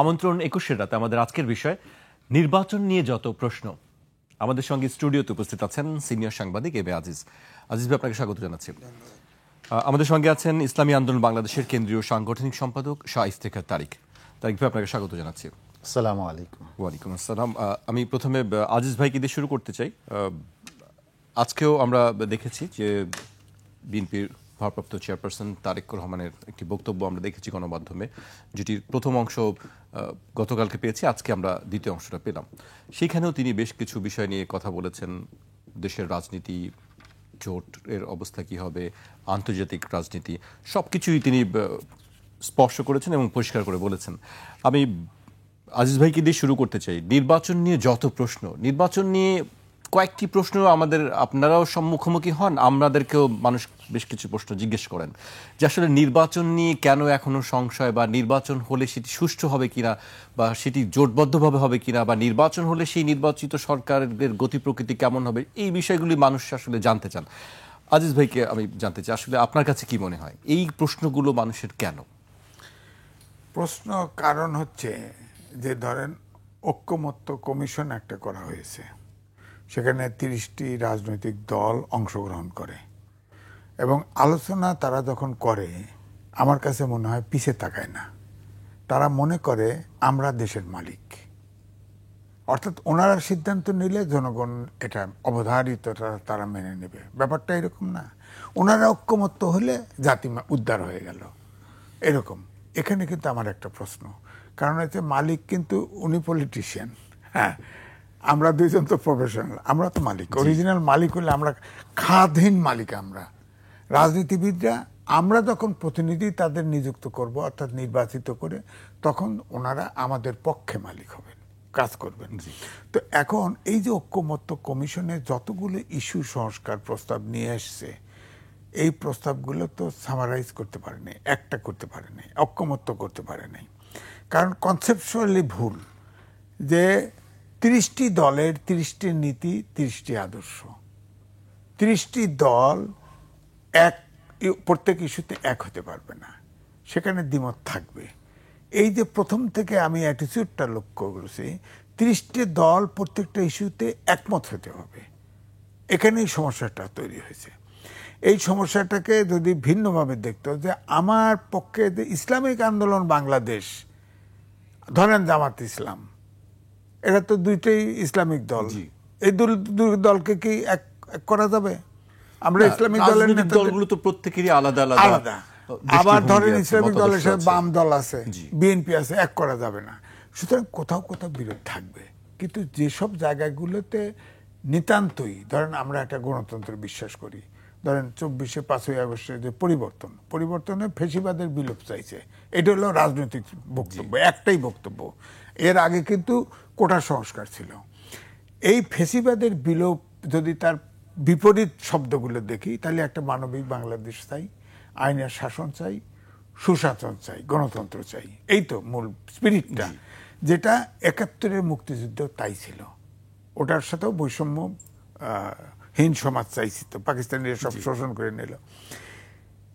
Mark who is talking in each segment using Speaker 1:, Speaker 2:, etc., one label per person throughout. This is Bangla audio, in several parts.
Speaker 1: আমন্ত্রণ ২১-এর রাতে আমাদের আজকের বিষয় নির্বাচন নিয়ে যত প্রশ্ন। আমাদের সঙ্গে স্টুডিওতে উপস্থিত আছেন সিনিয়র সাংবাদিক এ বি আজিজ। আজিজ ভাই, আপনাকে স্বাগত জানাচ্ছি। আমাদের সঙ্গে আছেন ইসলামী আন্দোলন বাংলাদেশের কেন্দ্রীয় সাংগঠনিক সম্পাদক শাহ ইফতেখার তারিক। তারিক ভাই, আপনাকে স্বাগত জানাচ্ছি।
Speaker 2: আসসালামু আলাইকুম।
Speaker 1: ওয়ালাইকুম আসসালাম। আমি প্রথমে আজিজ ভাইকে দিয়ে শুরু করতে চাই। আজকেও আমরা দেখেছি যে বিএনপির ভারপ্রাপ্ত চেয়ারপারসন তারেক রহমানের একটি বক্তব্য আমরা দেখেছি গণমাধ্যমে, যেটির প্রথম অংশ গতকালকে পেয়েছি, আজকে আমরা দ্বিতীয় অংশটা পেলাম। সেখানেও তিনি বেশ কিছু বিষয় নিয়ে কথা বলেছেন। দেশের রাজনীতি, জোটের অবস্থা কী হবে, আন্তর্জাতিক রাজনীতি, সব কিছুই তিনি স্পর্শ করেছেন এবং পরিষ্কার করে বলেছেন। আমি আজিজ ভাইকে দিয়ে শুরু করতে চাই। নির্বাচন নিয়ে যত প্রশ্ন, নির্বাচন নিয়ে কয়েকটি প্রশ্ন আমাদের, আপনারাও মুখোমুখি হন, আমাদেরকেও মানুষ বেশ কিছু প্রশ্ন জিজ্ঞেস করেন যে আসলে নির্বাচন নিয়ে কেন এখনো সংশয়, বা নির্বাচন হলে সেটি সুষ্ঠু হবে কিনা, বা সেটি জোটবদ্ধভাবে হবে কিনা, বা নির্বাচন হলে সেই নির্বাচিত সরকারের গতি প্রকৃতি কেমন হবে, এই বিষয়গুলি মানুষ আসলে জানতে চান। আজিজ ভাইকে আমি জানতে চাই, আসলে আপনার কাছে কি মনে হয় এই প্রশ্নগুলো মানুষের কেন?
Speaker 3: প্রশ্ন কারণ হচ্ছে যে ধরেন ঐক্যমত্য কমিশন একটা করা হয়েছে, সেখানে 30টি রাজনৈতিক দল অংশগ্রহণ করে এবং আলোচনা তারা যখন করে আমার কাছে মনে হয় পিছে তাকায় না। তারা মনে করে আমরা দেশের মালিক, অর্থাৎ ওনারা সিদ্ধান্ত নিলে জনগণ এটা অবধারিত তারা মেনে নেবে। ব্যাপারটা এরকম না। ওনারা ঐক্যমত্য হলে জাতি উদ্ধার হয়ে গেল, এরকম। এখানে কিন্তু আমার একটা প্রশ্ন, কারণ হচ্ছে মালিক কিন্তু উনি পলিটিশিয়ান, হ্যাঁ, আমরা দুইজন তো প্রফেশনাল, আমরা তো মালিক। অরিজিনাল মালিক হলে আমরা খাতহীন মালিক। আমরা রাজনীতিবিদরা আমরা যখন প্রতিনিধি তাদের নিযুক্ত করব, অর্থাৎ নির্বাচিত করে, তখন ওনারা আমাদের পক্ষে মালিক হবেন, কাজ করবেন। তো এখন এই যে ঐক্যমত্য কমিশনে যতগুলো ইস্যু সংস্কার প্রস্তাব নিয়ে আসছে, এই প্রস্তাবগুলো তো সামারাইজ করতে পারেনি, একটা করতে পারেনি, ঐক্যমত্য করতে পারেনি। কারণ কনসেপচুয়ালি ভুল যে 30টি দলের 30টি নীতি, 30টি আদর্শ, 30টি দল প্রত্যেক ইস্যুতে এক হতে পারবে না, সেখানে দ্বিমত থাকবে। এই যে প্রথম থেকে আমি অ্যাটিটিউডটা লক্ষ্য করেছি, 30টি দল প্রত্যেকটা ইস্যুতে একমত হতে হবে, এখানেই সমস্যাটা তৈরি হয়েছে। এই সমস্যাটাকে যদি ভিন্নভাবে দেখতো, যে আমার পক্ষে যে ইসলামিক আন্দোলন বাংলাদেশ, ধরেন জামাত ইসলাম, এরা তো দুইটাই ইসলামিক দল, এই দুই দলকে কি এক করা যাবে? আমরা ইসলামিক দলের
Speaker 1: দলগুলো তো প্রত্যেকেরই আলাদা
Speaker 3: আলাদা। আবার ধরেন ইসলামিক দলের সাথে বাম দল আছে, বিএনপি আছে, এক করা যাবে না। সুতরাং কোথাও কোথাও বিরোধ থাকবে, কিন্তু যেসব জায়গাগুলোতে নিতান্তই, ধরেন আমরা একটা গণতন্ত্র বিশ্বাস করি, ধরেন 24শে 5ই আগস্টের যে পরিবর্তনে ফ্যাসিবাদের বিলোপ চাইছে, এটা হলো রাজনৈতিক বক্তব্য, একটাই বক্তব্য। এর আগে কিন্তু কোটা সংস্কার ছিল। এই ফ্যাসিবাদের বিলোপ যদি তার বিপরীত শব্দগুলো দেখি, তাহলে একটা মানবিক বাংলাদেশ চাই, আইনের শাসন চাই, সুশাসন চাই, গণতন্ত্র চাই। এই তো মূল স্পিরিটটা, যেটা 71-এর মুক্তিযুদ্ধ তাই ছিল। ওটার সাথেও বৈষম্য হীন সমাজ চাইছি, তো পাকিস্তানিরা সব শোষণ করে নিল।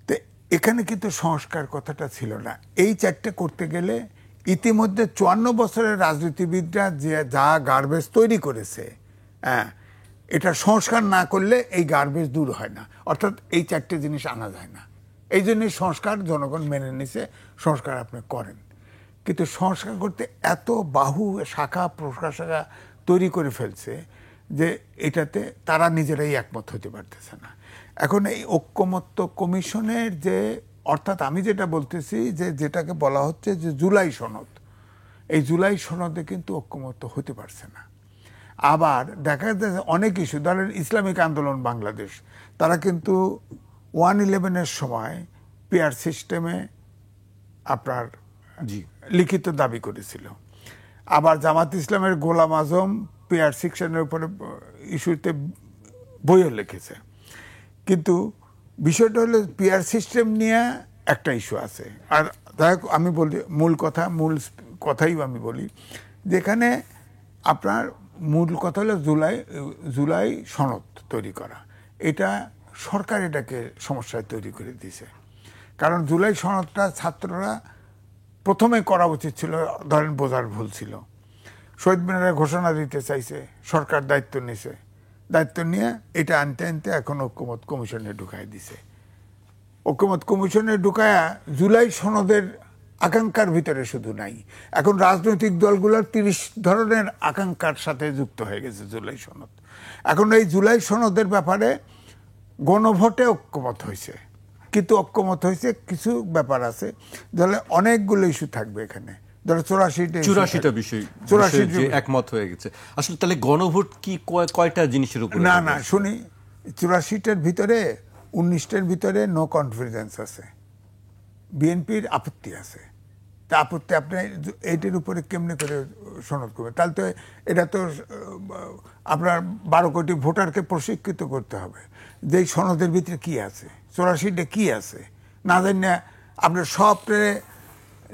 Speaker 3: তো এখানে কিন্তু সংস্কার কথাটা ছিল না। এই চারটে করতে গেলে ইতিমধ্যে 54 বছরের রাজনীতিবিদরা যে যা গার্বেজ তৈরি করেছে, হ্যাঁ, এটা সংস্কার না করলে এই গার্বেজ দূর হয় না, অর্থাৎ এই চারটে জিনিস আনা যায় না। এই জন্যই সংস্কার জনগণ মেনে নিছে, সংস্কার আপনি করেন। কিন্তু সংস্কার করতে এত বাহু শাখা প্রশাখা তৈরি করে ফেলছে যে এটাতে তারা নিজেরাই একমত হতে পারতেছে না। এখন এই ঐক্যমত্য কমিশনের যে, অর্থাৎ আমি যেটা বলতেছি, যে যেটাকে বলা হচ্ছে যে জুলাই সনদ, এই জুলাই সনদে কিন্তু ঐক্যমত্য হতে পারছে না। আবার দেখা যাচ্ছে অনেক ইস্যু, ধরেন ইসলামিক আন্দোলন বাংলাদেশ, তারা কিন্তু 1/11-এর সময় পিআর সিস্টেমে আপনার লিখিত দাবি করেছিল। আবার জামাত ইসলামের গোলাম আজম পিআর সেকশনের উপরে ইস্যুতে বইও লিখেছে। কিন্তু বিষয়টা হলো পিআর সিস্টেম নিয়ে একটা ইস্যু আছে। আর যাই হোক, আমি বলি মূল কথাই আমি বলি, যেখানে আপনার মূল কথা হলো জুলাই সনদ তৈরি করা। এটা সরকার এটাকে সমস্যায় তৈরি করে দিয়েছে, কারণ জুলাই সনদটা ছাত্ররা প্রথমে করা উচিত ছিল, ধরেন বোঝার ভুল ছিল। শহীদ মিনারে ঘোষণা দিতে চাইছে, সরকার দায়িত্ব নিছে, দায়িত্ব নিয়ে এটা আনতে আনতে এখন ঐক্যমত কমিশনে ঢুকাই দিছে। ঐক্যমত কমিশনে ঢুকায়া জুলাই সনদের আকাঙ্ক্ষার ভিতরে শুধু নাই, এখন রাজনৈতিক দলগুলোর ৩০ ধরনের আকাঙ্ক্ষার সাথে যুক্ত হয়ে গেছে জুলাই সনদ। এখন এই জুলাই সনদের ব্যাপারে গণভোটে ঐক্যমত হয়েছে, কিন্তু ঐক্যমত হয়েছে কিছু ব্যাপার আছে, তাহলে অনেকগুলো ইস্যু থাকবে এখানে, ধরো
Speaker 1: 84টা বিষয় যে একমত হয়ে গেছে। আসলে তাহলে গণভোট কি কয়টা জিনিসের উপর?
Speaker 3: না শুনি, 84টার ভিতরে 19টার ভিতরে নো কনফিডেন্স আছে, বিএনপির আপত্তি আছে। তা আপত্তি আপনি এইটার উপরে কেমনে করে সনদ করবেন? তাহলে তো এটা তো আপনার 12 কোটি ভোটারকে প্রশিক্ষিত করতে হবে যে এই সনদের ভিতরে কি আছে, 84টা কি আছে না জানি না। আপনার সবটারে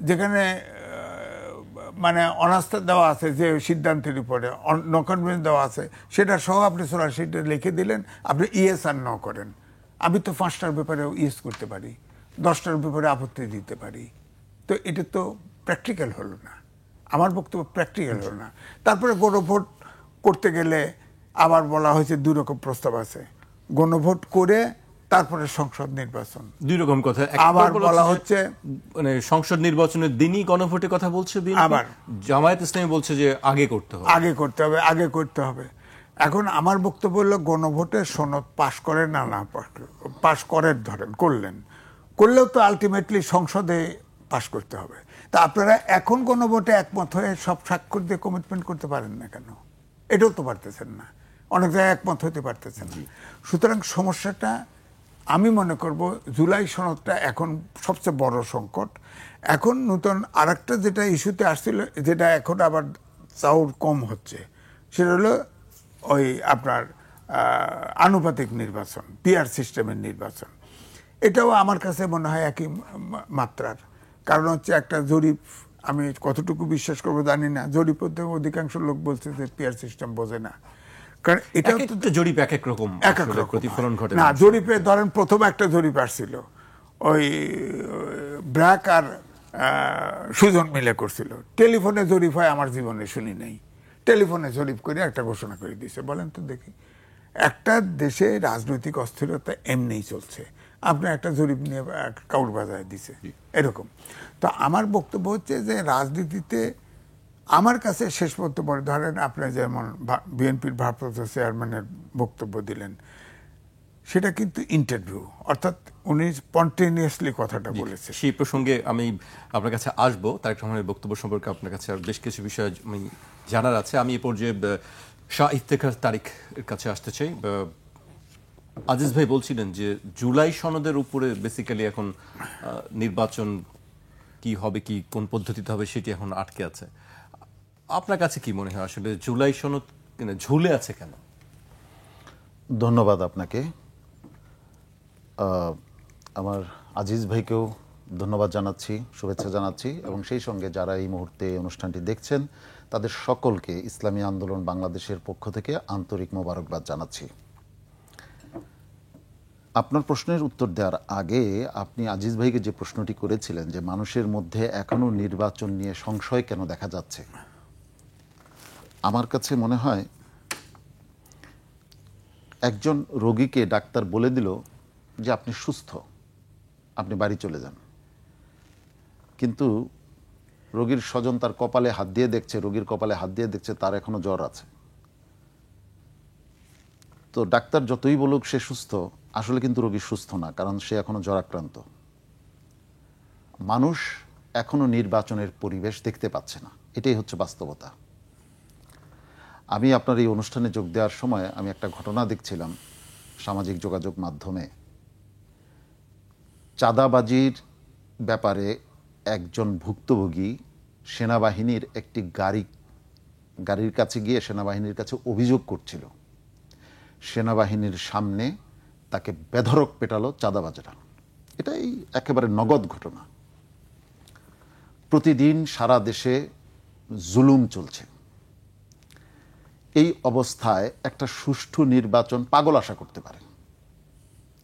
Speaker 3: যেখানে মানে অনাস্থা দেওয়া আছে যে সিদ্ধান্তের উপরে নো কনফিডেন্স দেওয়া আছে, সেটা সহ আপনি 84টা লিখে দিলেন, আপনি ইয়েস আর নো করেন। আমি তো 5টার ব্যাপারে ইয়েস করতে পারি, 10টার ব্যাপারে আপত্তি দিতে পারি। তো এটা তো প্র্যাকটিক্যাল হলো না, আমার বক্তব্য প্র্যাকটিক্যাল হলো না। তারপরে গণভোট করতে গেলে আবার বলা হয়েছে 2 রকম প্রস্তাব আছে, গণভোট করে তারপরে সংসদ নির্বাচন,
Speaker 1: 2 রকম কথা।
Speaker 3: আবার বলা হচ্ছে
Speaker 1: মানে সংসদ নির্বাচনের দিনই গণভোটের কথা বলছে বিএনপি, আবার জামায়াত ইসলামী বলছে যে আগে করতে হবে। এখন আমার বক্তব্য হলো গণভোটের সনদ পাশ করে না পাশ করে, ধরেন করলেও তো আলটিমেটলি সংসদে পাশ করতে হবে। তা আপনারা এখন গণভোটে একমত হয়ে সব স্বাক্ষর দিয়ে কমিটমেন্ট করতে পারেন না কেন? এটাও তো পারতেছেন না, অনেক জায়গায় একমত হতে পারতেছেন না। সুতরাং সমস্যাটা আমি মনে করব জুলাই সনদটা এখন সবচেয়ে বড় সংকট। এখন নতুন আরেকটা যেটা ইস্যুতে আসছিল, যেটা এখন আবার চাউর কম হচ্ছে, সেটা হলো ওই আপনার আনুপাতিক নির্বাচন, পিআর সিস্টেমের নির্বাচন। এটাও আমার কাছে মনে হয় একই মাত্রার। কারণ হচ্ছে একটা জরিপ, আমি কতটুকু বিশ্বাস করবো জানি না, জরিপ অধিকাংশ লোক বলছে যে পিআর সিস্টেম বোঝে না। কারণ এটা জরিপ এক এক রকম প্রতিফলন ঘটে
Speaker 3: না। জরিপে ধরেন প্রথম একটা জরিপ আসছিল, ওই ব্র্যাক আর সুজন মিলে করছিল, টেলিফোনে জরিপ হয় আমার জীবনে শুনি নাই। টেলিফোনে জরিপ করে একটা ঘোষণা করে দিয়েছে। বলেন তো দেখি, একটা দেশে রাজনৈতিক অস্থিরতা এমনিই চলছে, আপনি একটা জরিপ নিয়ে কাউর বাজায় দিছে এরকম। তো আমার বক্তব্য হচ্ছে যে রাজনীতিতে আমার কাছে শেষ পর্যন্ত পরে, ধরেন আপনি যেমন বিএনপির ভারপ্রাপ্ত চেয়ারম্যানের বক্তব্য দিলেন, সেটা কিন্তু ইন্টারভিউ, অর্থাৎ উনি স্পন্টেনিয়াসলি কথাটা বলেছে।
Speaker 1: সেই প্রসঙ্গে আমি আপনার কাছে আসবো, তারেক রহমানের বক্তব্য সম্পর্কে আপনার কাছে আর বেশ কিছু বিষয় আমি জানার আছে। আমি এ পর্যায়ে শাহ ইফতেখার তারিকের কাছে আসতে চাই। আজিজ ভাই বলছিলেন যে জুলাই সনদের উপরে বেসিক্যালি এখন নির্বাচন কি হবে, কি কোন পদ্ধতিতে হবে, সেটি এখন আটকে আছে। আপনার কাছে কি মনে হয় আসলে জুলাই সনদ ঝুলে আছে কেন?
Speaker 2: ধন্যবাদ আপনাকে। আমার আজিজ ভাইকেও ধন্যবাদ জানাচ্ছি, শুভেচ্ছা জানাচ্ছি, এবং সেই সঙ্গে যারা এই মুহূর্তে অনুষ্ঠানটি দেখছেন তাদের সকলকে ইসলামী আন্দোলন বাংলাদেশের পক্ষ থেকে আন্তরিক মোবারকবাদ জানাচ্ছি। আপনার প্রশ্নের উত্তর দেওয়ার আগে আপনি আজিজ ভাইকে যে প্রশ্নটি করেছিলেন যে মানুষের মধ্যে এখনো নির্বাচন নিয়ে সংশয় কেন দেখা যাচ্ছে, আমার কাছে মনে হয় একজন রোগীকে ডাক্তার বলে দিল যে আপনি সুস্থ, আপনি বাড়ি চলে যান, কিন্তু রোগীর স্বজন তার কপালে হাত দিয়ে দেখছে, রোগীর কপালে হাত দিয়ে দেখছে তার এখনো জ্বর আছে। তো ডাক্তার যতই বলুক সে সুস্থ, আসলে কিন্তু রোগী সুস্থ না, কারণ সে এখনো জ্বরাক্রান্ত। মানুষ এখনো নির্বাচনের পরিবেশ দেখতে পাচ্ছে না, এটাই হচ্ছে বাস্তবতা। আমি আপনার এই অনুষ্ঠানে যোগ দেওয়ার সময় আমি একটা ঘটনা দেখছিলাম সামাজিক যোগাযোগ মাধ্যমে। চাঁদাবাজির ব্যাপারে একজন ভুক্তভোগী সেনাবাহিনীর একটি গাড়ির কাছে গিয়ে সেনাবাহিনীর কাছে অভিযোগ করছিল। সেনাবাহিনীর সামনে তাকে বেধড়ক পেটালো চাঁদাবাজরা। এটাই একেবারে নগদ ঘটনা। প্রতিদিন সারা দেশে জুলুম চলছে। এই অবস্থায় একটা সুষ্ঠু নির্বাচন পাগল আশা করতে পারে,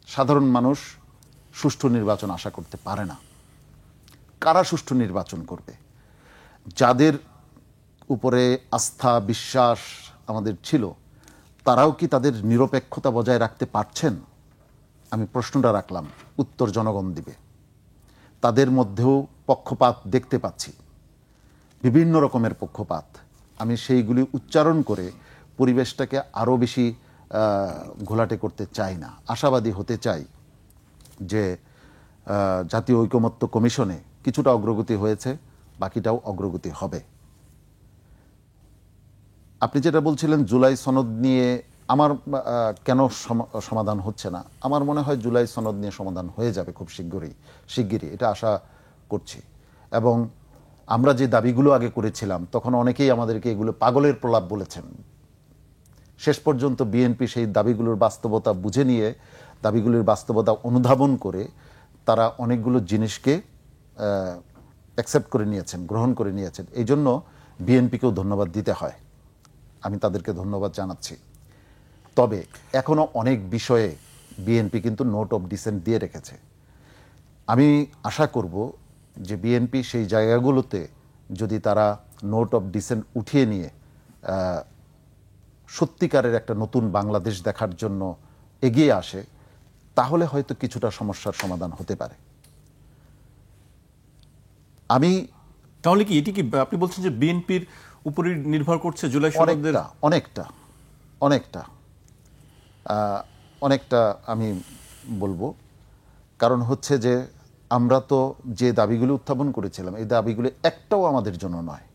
Speaker 2: সাধারণ মানুষ সুষ্ঠু নির্বাচন আশা করতে পারে না। কারা সুষ্ঠু নির্বাচন করবে? যাদের উপরে আস্থা বিশ্বাস আমাদের ছিল, তারাও কি তাদের নিরপেক্ষতা বজায় রাখতে পারছেন? আমি প্রশ্নটা রাখলাম, উত্তর জনগণ দিবে। তাদের মধ্যেও পক্ষপাত দেখতে পাচ্ছি, বিভিন্ন রকমের পক্ষপাত। আমি সেইগুলি উচ্চারণ করে পরিবেশটাকে আরও বেশি ঘোলাটে করতে চাই না। আশাবাদী হতে চাই যে জাতীয় ঐকমত্য কমিশনে কিছুটা অগ্রগতি হয়েছে, বাকিটাও অগ্রগতি হবে। আপনি যেটা বলছিলেন জুলাই সনদ নিয়ে আমার কেন সমাধান হচ্ছে না, আমার মনে হয় জুলাই সনদ নিয়ে সমাধান হয়ে যাবে খুব শিগগিরই, এটা আশা করছি। এবং আমরা যে দাবিগুলো আগে করেছিলাম তখন অনেকেই আমাদেরকে এগুলো পাগলের প্রলাপ বলেছেন। শেষ পর্যন্ত বিএনপি সেই দাবিগুলোর বাস্তবতা বুঝে নিয়ে, দাবিগুলির বাস্তবতা অনুধাবন করে তারা অনেকগুলো জিনিসকে অ্যাকসেপ্ট করে নিয়েছেন, গ্রহণ করে নিয়েছেন। এই জন্য বিএনপিকেও ধন্যবাদ দিতে হয়, আমি তাদেরকে ধন্যবাদ জানাচ্ছি। তবে এখনো অনেক বিষয়ে বিএনপি কিন্তু নোট অফ ডিসেন্ট দিয়ে রেখেছে। আমি আশা করব যে বিএনপি সেই জায়গাগুলোতে যদি তারা নোট অফ ডিসেন্ট উঠিয়ে নিয়ে সত্যিকারের একটা নতুন বাংলাদেশ দেখার জন্য এগিয়ে আসে, তাহলে হয়তো কিছুটা সমস্যার সমাধান হতে পারে। আমি
Speaker 1: তাহলে কি এটি কি আপনি বলছেন যে বিএনপির উপরই নির্ভর করছে জুলাই সনদের?
Speaker 2: অনেকটা আমি বলবো। কারণ হচ্ছে যে আমরা তো যে দাবিগুলো উত্থাপন করেছিলাম, এই দাবিগুলো একটাও আমাদের জন্য নয়।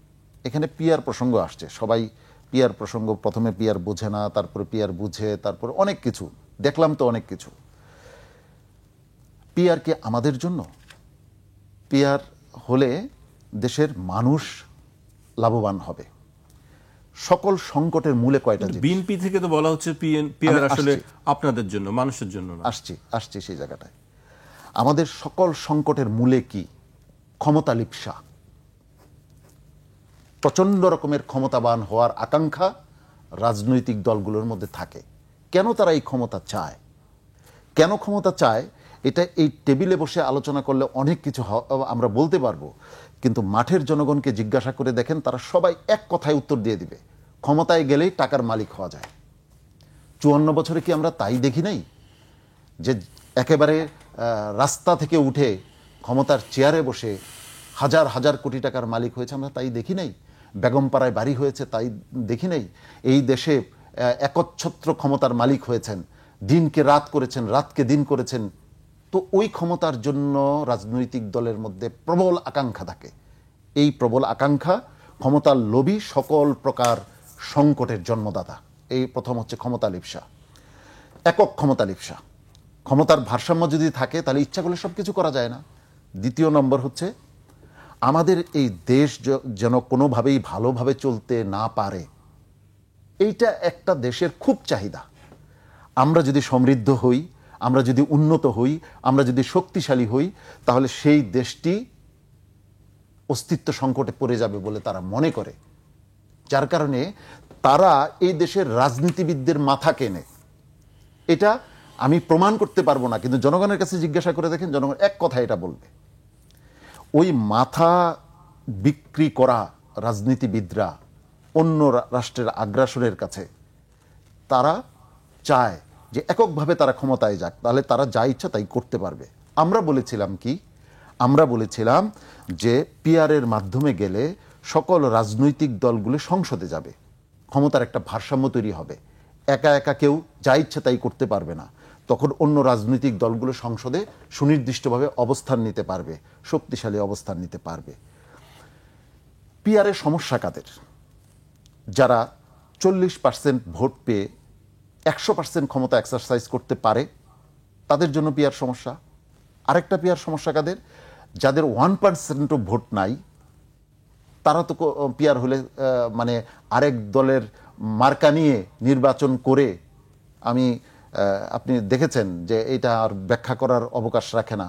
Speaker 2: এখানে পিয়ার প্রসঙ্গ আসছে, সবাই পিয়ার প্রসঙ্গ, প্রথমে পিয়ার বোঝে না, তারপরে পিয়ার বুঝে, তারপরে অনেক কিছু দেখলাম তো, অনেক কিছু। পিয়ার কি আমাদের জন্য? পিয়ার হলে দেশের মানুষ লাভবান হবে। সকল সংকটের মূলে কয়টা জিনিস?
Speaker 1: বিএনপি থেকে তো বলা হচ্ছে পিয়ার আসলে আপনাদের জন্য, মানুষের জন্য না।
Speaker 2: আসছি সেই জায়গাটায়। আমাদের সকল সংকটের মূলে কি? ক্ষমতা লিপ্সা, প্রচন্ড রকমের ক্ষমতাবান হওয়ার আকাঙ্ক্ষা রাজনৈতিক দলগুলোর মধ্যে থাকে। কেন তারা এই ক্ষমতা চায়? কেন ক্ষমতা চায় এটা এই টেবিলে বসে আলোচনা করলে অনেক কিছু আমরা বলতে পারবো, কিন্তু মাঠের জনগণকে জিজ্ঞাসা করে দেখেন, তারা সবাই এক কথায় উত্তর দিয়ে দিবে, ক্ষমতায় গেলেই টাকার মালিক হওয়া যায়। 54 বছরে কি আমরা তাই দেখি নাই? যে একেবারে রাস্তা থেকে উঠে ক্ষমতার চেয়ারে বসে হাজার হাজার কোটি টাকার মালিক হয়েছে, আমরা তাই দেখি নাই? বেগমপাড়ায় বাড়ি হয়েছে, তাই দেখি নাই? এই দেশে একচ্ছত্র ক্ষমতার মালিক হয়েছেন, দিনকে রাত করেছেন, রাতকে দিন করেছেন। তো ওই ক্ষমতার জন্য রাজনৈতিক দলের মধ্যে প্রবল আকাঙ্ক্ষা থাকে। এই প্রবল আকাঙ্ক্ষা ক্ষমতার লোভী সকল প্রকার সংকটের জন্মদাতা। এই প্রথম হচ্ছে ক্ষমতা লিপ্সা, একক ক্ষমতা লিপ্সা। ক্ষমতার ভারসাম্য যদি থাকে তাহলে ইচ্ছা করলে সব কিছু করা যায় না। দ্বিতীয় নম্বর হচ্ছে আমাদের এই দেশ যেন কোনোভাবেই ভালোভাবে চলতে না পারে, এইটা একটা দেশের খুব চাহিদা। আমরা যদি সমৃদ্ধ হই, আমরা যদি উন্নত হই, আমরা যদি শক্তিশালী হই, তাহলে সেই দেশটি অস্তিত্ব সংকটে পড়ে যাবে বলে তারা মনে করে। যার কারণে তারা এই দেশের রাজনীতিবিদদের মাথা কেনে। এটা আমি প্রমাণ করতে পারবো না, কিন্তু জনগণের কাছে জিজ্ঞাসা করে দেখেন, জনগণ এক কথা এটা বলবে। ওই মাথা বিক্রি করা রাজনীতিবিদরা অন্য রাষ্ট্রের আগ্রাসনের কাছে তারা চায় যে এককভাবে তারা ক্ষমতায় যাক, তাহলে তারা যা ইচ্ছা তাই করতে পারবে। আমরা বলেছিলাম কি? আমরা বলেছিলাম যে পিআরের মাধ্যমে গেলে সকল রাজনৈতিক দলগুলো সংসদে যাবে, ক্ষমতার একটা ভারসাম্য তৈরি হবে। একা একা কেউ যা ইচ্ছা তাই করতে পারবে না। তখন অন্য রাজনৈতিক দলগুলো সংসদে সুনির্দিষ্টভাবে অবস্থান নিতে পারবে, শক্তিশালী অবস্থান নিতে পারবে। পিআরের সমস্যা কাদের? যারা 40% ভোট পেয়ে 100% ক্ষমতা এক্সারসাইজ করতে পারে, তাদের জন্য পিআর সমস্যা। আরেকটা পিআর সমস্যা কাদের? যাদের 1% ভোট নাই, তারা তো পিআর হলে মানে আরেক দলের মার্কা নিয়ে নির্বাচন করে, আপনি দেখেছেন যে এটা আর ব্যাখ্যা করার অবকাশ রাখে না,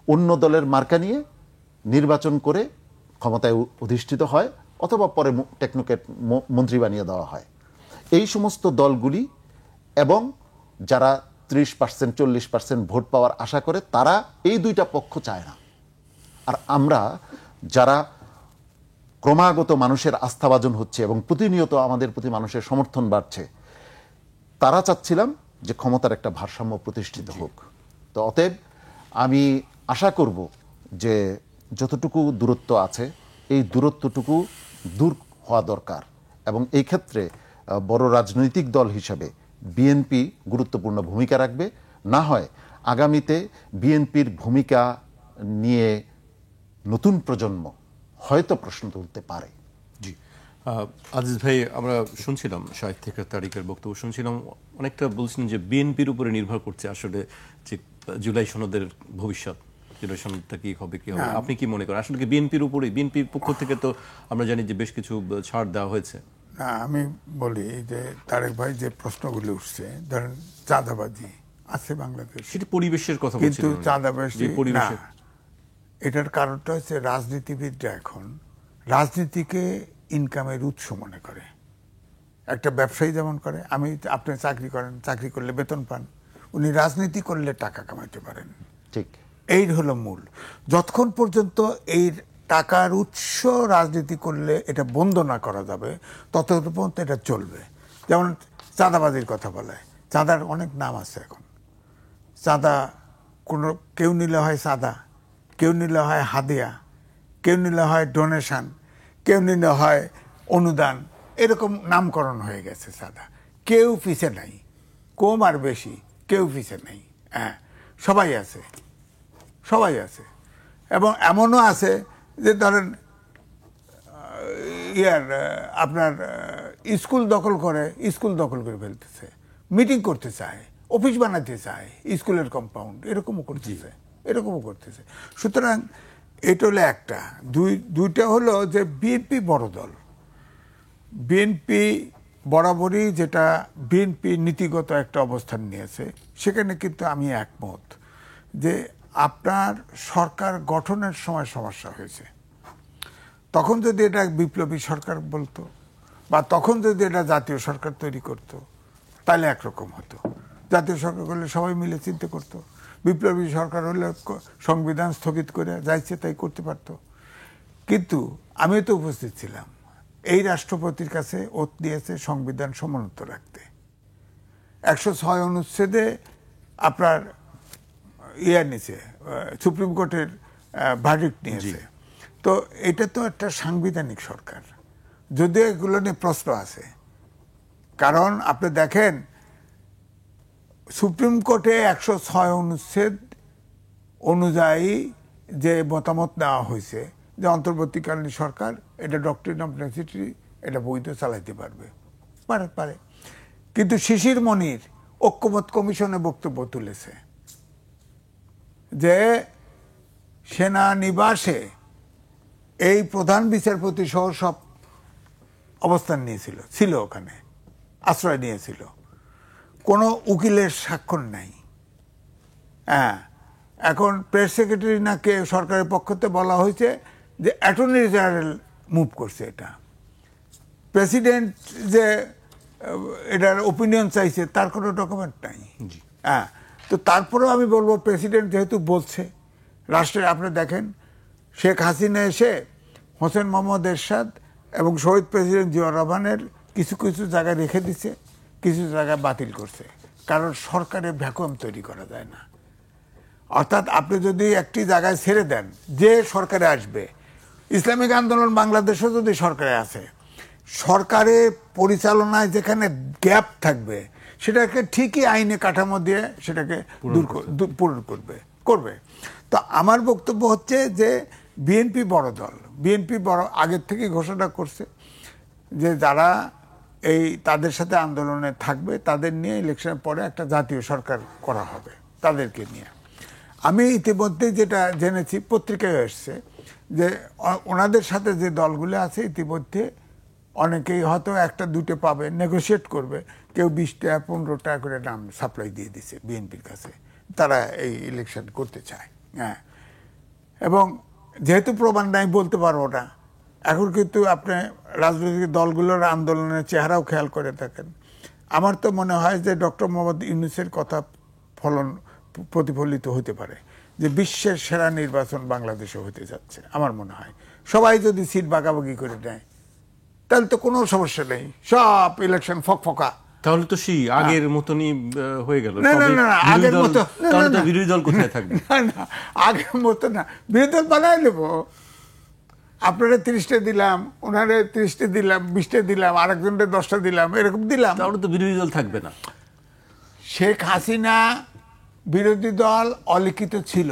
Speaker 2: অন্য দলের মার্কা নিয়ে নির্বাচন করে ক্ষমতায় অধিষ্ঠিত হয়, অথবা পরে টেকনোক্র্যাট মন্ত্রী বানিয়ে দেওয়া হয়। এই সমস্ত দলগুলি এবং যারা 30% 40% ভোট পাওয়ার আশা করে, তারা এই দুইটা পক্ষ চায় না। আর আমরা যারা ক্রমাগত মানুষের আস্থাভাজন হচ্ছে এবং প্রতিনিয়ত আমাদের প্রতি মানুষের সমর্থন বাড়ছে, তারা চাচ্ছিলাম যে ক্ষমতার একটা ভারসাম্য প্রতিষ্ঠিত হোক। তো অতএব আমি আশা করব যে যতটুকু দূরত্ব আছে এই দূরত্বটুকু দূর হওয়া দরকার, এবং এই ক্ষেত্রে বড় রাজনৈতিক দল হিসাবে বিএনপি গুরুত্বপূর্ণ ভূমিকা রাখবে। না হয় আগামীতে বিএনপির ভূমিকা নিয়ে নতুন প্রজন্ম হয়তো প্রশ্ন তুলতে পারে।
Speaker 1: জি, আজিজ ভাই, আমরা শুনছিলাম শাহেদ থেকে তারিকের বক্তব্য শুনছিলাম, অনেকটা বলছিলেন যে বিএনপির উপরে নির্ভর করছে আসলে যে জুলাই সনদের ভবিষ্যৎ, জুলাই সনদটা কি হবে কি হবে। আপনি কি মনে করেন আসলে কি বিএনপির উপরে, বিএনপির পক্ষ থেকে তো আমরা জানি যে বেশ কিছু ছাড় দেওয়া হয়েছে?
Speaker 3: না, আমি বলি যে তারেক ভাই যে প্রশ্নগুলো উঠছে, ধরেন চাঁদাবাজি আছে বাংলাদেশ,
Speaker 1: সেটি পরিবেশের কথা
Speaker 3: কিন্তু
Speaker 1: বলছিলেন।
Speaker 3: চাঁদাবাজি না,
Speaker 1: পরিবেশের
Speaker 3: এটার কারণটা হচ্ছে রাজনীতিবিদরা এখন রাজনীতিকে ইনকামের উৎস মনে করে। একটা ব্যবসায়ী যেমন করে, আপনি চাকরি করেন, চাকরি করলে বেতন পান, উনি রাজনীতি করলে টাকা কামাইতে পারেন।
Speaker 2: ঠিক,
Speaker 3: এই হলো মূল। যতক্ষণ পর্যন্ত এই টাকার উৎস রাজনীতি করলে এটা বন্ধ না করা যাবে, ততক্ষণ পর্যন্ত এটা চলবে। যেমন চাঁদাবাজির কথা বলে, চাঁদার অনেক নাম আছে এখন। চাঁদা কেউ নিলে হয় চাঁদা, কেউ নিলে হয় হাদিয়া, কেউ নিলে হয় ডোনেশন, কেউ নিলে হয় অনুদান, এরকম নামকরণ হয়ে গেছে চাঁদা। কেউ পিছে নাই, কম আর বেশি কেউ পিছে নাই। হ্যাঁ, সবাই আছে, সবাই আছে। এবং এমনও আছে যে ধরেন আপনার স্কুল দখল করে, স্কুল দখল করে ফেলতেছে, মিটিং করতে চায়, অফিস বানাতে চায় স্কুলের কম্পাউন্ড, এরকমও করতেছে। সুতরাং এটা হলো একটা। দুইটা হলো যে বিএনপি বড় দল, বিএনপি বরাবরই যেটা বিএনপি নীতিগত একটা অবস্থান নিয়েছে, সেখানে কিন্তু আমি একমত যে আপনার সরকার গঠনের সময় সমস্যা হয়েছে। তখন যদি এটা বিপ্লবী সরকার বলতো, বা তখন যদি এটা জাতীয় সরকার তৈরি করতো, তাহলে একরকম হতো। জাতীয় সরকার করলে সবাই মিলে চিন্তা করতো, বিপ্লবী সরকার হলে সংবিধান স্থগিত করে যাইছে তাই করতে পারতো। কিন্তু আমি তো উপস্থিত ছিলাম, এই রাষ্ট্রপতির কাছে ওত দিয়েছে সংবিধান সমুন্নত রাখতে। 106 অনুচ্ছেদে আপনার নিচে সুপ্রিম কোর্টের ভার্ডিক্ট নিয়েছে। তো এটা তো একটা সাংবিধানিক সরকার, যদিও এগুলো নিয়ে প্রশ্ন আছে। কারণ আপনি দেখেন সুপ্রিম কোর্টে 106 অনুচ্ছেদ অনুযায়ী যে মতামত নেওয়া হয়েছে যে অন্তর্বর্তীকালীন সরকার এটা ডক্টরিন অফ নেসেসিটি, এটা বৈধ চালাইতে পারে। কিন্তু শিশির মনির ঐক্যমত কমিশনে বক্তব্য তুলেছে যে সেনানিবাসে এই প্রধান বিচারপতি সহ সব অবস্থান ছিল ওখানে, আশ্রয় নিয়েছিল, কোনো উকিলের স্বাক্ষর নাই। হ্যাঁ, এখন প্রেস সেক্রেটারি নাকি সরকারের পক্ষ থেকে বলা হয়েছে যে অ্যাটর্নি জেনারেল মুভ করছে এটা। প্রেসিডেন্ট যে এটার ওপিনিয়ন চাইছে তার কোনো ডকুমেন্ট নাই। হ্যাঁ, তো তারপরেও আমি বলবো প্রেসিডেন্ট যেহেতু বলছে রাষ্ট্রের, আপনি দেখেন শেখ হাসিনা এসে হোসেন মোহাম্মদ এরশাদ এবং শহীদ প্রেসিডেন্ট জিয়াউর রহমানের কিছু কিছু জায়গায় রেখে দিছে, কিছু জায়গায় বাতিল করছে, কারণ সরকারের ভ্যাকুয়াম তৈরি করা যায় না। অর্থাৎ আপনি যদি একটি জায়গায় ছেড়ে দেন, যে সরকারে আসবে, ইসলামিক আন্দোলন বাংলাদেশও যদি সরকারে আছে, সরকারের পরিচালনায় যেখানে গ্যাপ থাকবে সেটাকে ঠিকই আইনে কাঠামো দিয়ে সেটাকে পূরণ করবে। তো আমার বক্তব্য হচ্ছে যে বিএনপি বড় দল, বিএনপি বড় আগের থেকে ঘোষণা করছে যে যারা তাদের সাথে আন্দোলনে থাকবে তাদের নিয়ে ইলেকশনের পরে একটা জাতীয় সরকার করা হবে তাদেরকে নিয়ে। আমি ইতিমধ্যে যেটা জেনেছি, পত্রিকায় এসছে যে ওনাদের সাথে যে দলগুলো আছে ইতিমধ্যে অনেকেই হয়তো একটা দুটো পাবে, নেগোশিয়েট করবে, কেউ 20 টাকা 15 টাকা করে নাম সাপ্লাই দিয়ে দিছে বিএনপির কাছে, তারা এই ইলেকশন করতে চায়। হ্যাঁ, এবং যেহেতু প্রমাণ নাই বলতে পারবো না। এখন কিন্তু আপনি রাজনৈতিক দলগুলোর আন্দোলনের চেহারাও খেয়াল করে থাকেন, আমার তো মনে হয় যে ডক্টর মোহাম্মদ ইউনূসের কথা প্রতিফলিত হতে পারে যে বিশ্বের সেরা নির্বাচন বাংলাদেশে হতে যাচ্ছে। আমার মনে হয় সবাই যদি সিট ভাগাভাগি করে নেয় তাহলে তো কোনো সমস্যা নেই, সব ইলেকশন ফকফকা।
Speaker 1: তাহলে তো সেই আগের মতনই হয়ে গেল।
Speaker 3: না না না, আগের মতো
Speaker 1: বিরোধী দল কোথায় থাকবে?
Speaker 3: না না, আগের মতো না, বিরোধী দল বানাই নেবো। আপনারা 30টা দিলাম, ওনারে 30টা দিলাম, 20টা দিলাম, আরেকজনকে 10টা দিলাম, এরকম দিলাম।
Speaker 1: তাহলে তো বিরোধী দল থাকবে না।
Speaker 3: শেখ হাসিনা বিরোধী দল অলিখিত ছিল,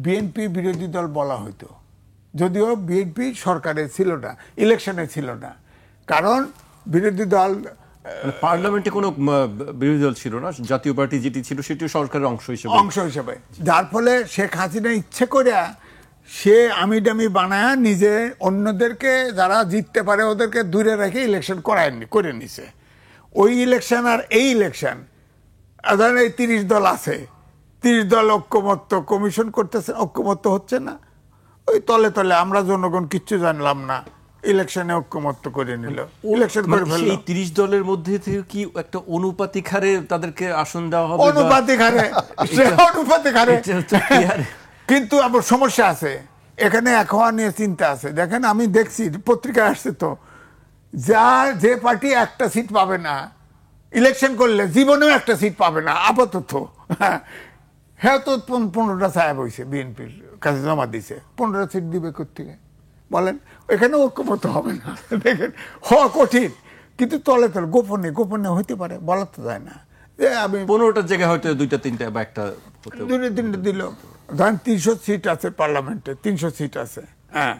Speaker 3: বিএনপি বিরোধী দল বলা হইতো, যদিও বিএনপি সরকারে ছিল না, ইলেকশনে ছিল না। কারণ বিরোধী দল
Speaker 1: পার্লামেন্টে কোনো বিরোধী দল ছিল না, জাতীয় পার্টি যেটি ছিল সেটিও সরকারের অংশ হিসেবে,
Speaker 3: যার ফলে শেখ হাসিনা ইচ্ছে করে সে আমি ডামি বানায় নিজে অন্যদেরকে যারা জিততে পারে ওদেরকে দূরে রেখে ইলেকশন করে নিছে। ওই ইলেকশন আর এই ইলেকশন, ধরেন এই 30 দল আছে, 30 দল ঐক্যমত্য কমিশন করতেছে, ঐক্যমত্য হচ্ছে না, ওই তলে তলে আমরা জনগণ কিচ্ছু জানলাম না, ইলেকশনে ঐক্যমত্য করে নিল, ইলেকশন করে ফেলল।
Speaker 1: এই 30 দলের মধ্যে থেকে কি একটা অনুপাতিক হারে তাদেরকে আসন দেওয়া হবে?
Speaker 3: অনুপাতিক হারে কিন্তু আবার সমস্যা আছে এখানে, এখন নিয়ে চিন্তা আছে। দেখেন আমি দেখছি পত্রিকায় আসছে তো, যে পার্টি একটা সিট পাবে না ইলেকশন করলে জীবনেও একটা সিট পাবে না আপাতত, হ্যাঁ তো 15টা সাহেব হয়েছে বিএনপির কাছে জমা দিছে, 15টা সিট দিবে কোত্থেকে বলেন? এখানে ঐক্যমত হবে না। দেখেন হওয়া কঠিন, কিন্তু তলে তলে গোপনে গোপনে হইতে পারে, বলা তো যায় না। যে আমি
Speaker 1: 15টার জায়গায় হয়তো 2টা 3টা বা একটা
Speaker 3: 2-3টা দিল। ধরেন 300 সিট আছে পার্লামেন্টে, 300 সিট আছে, হ্যাঁ,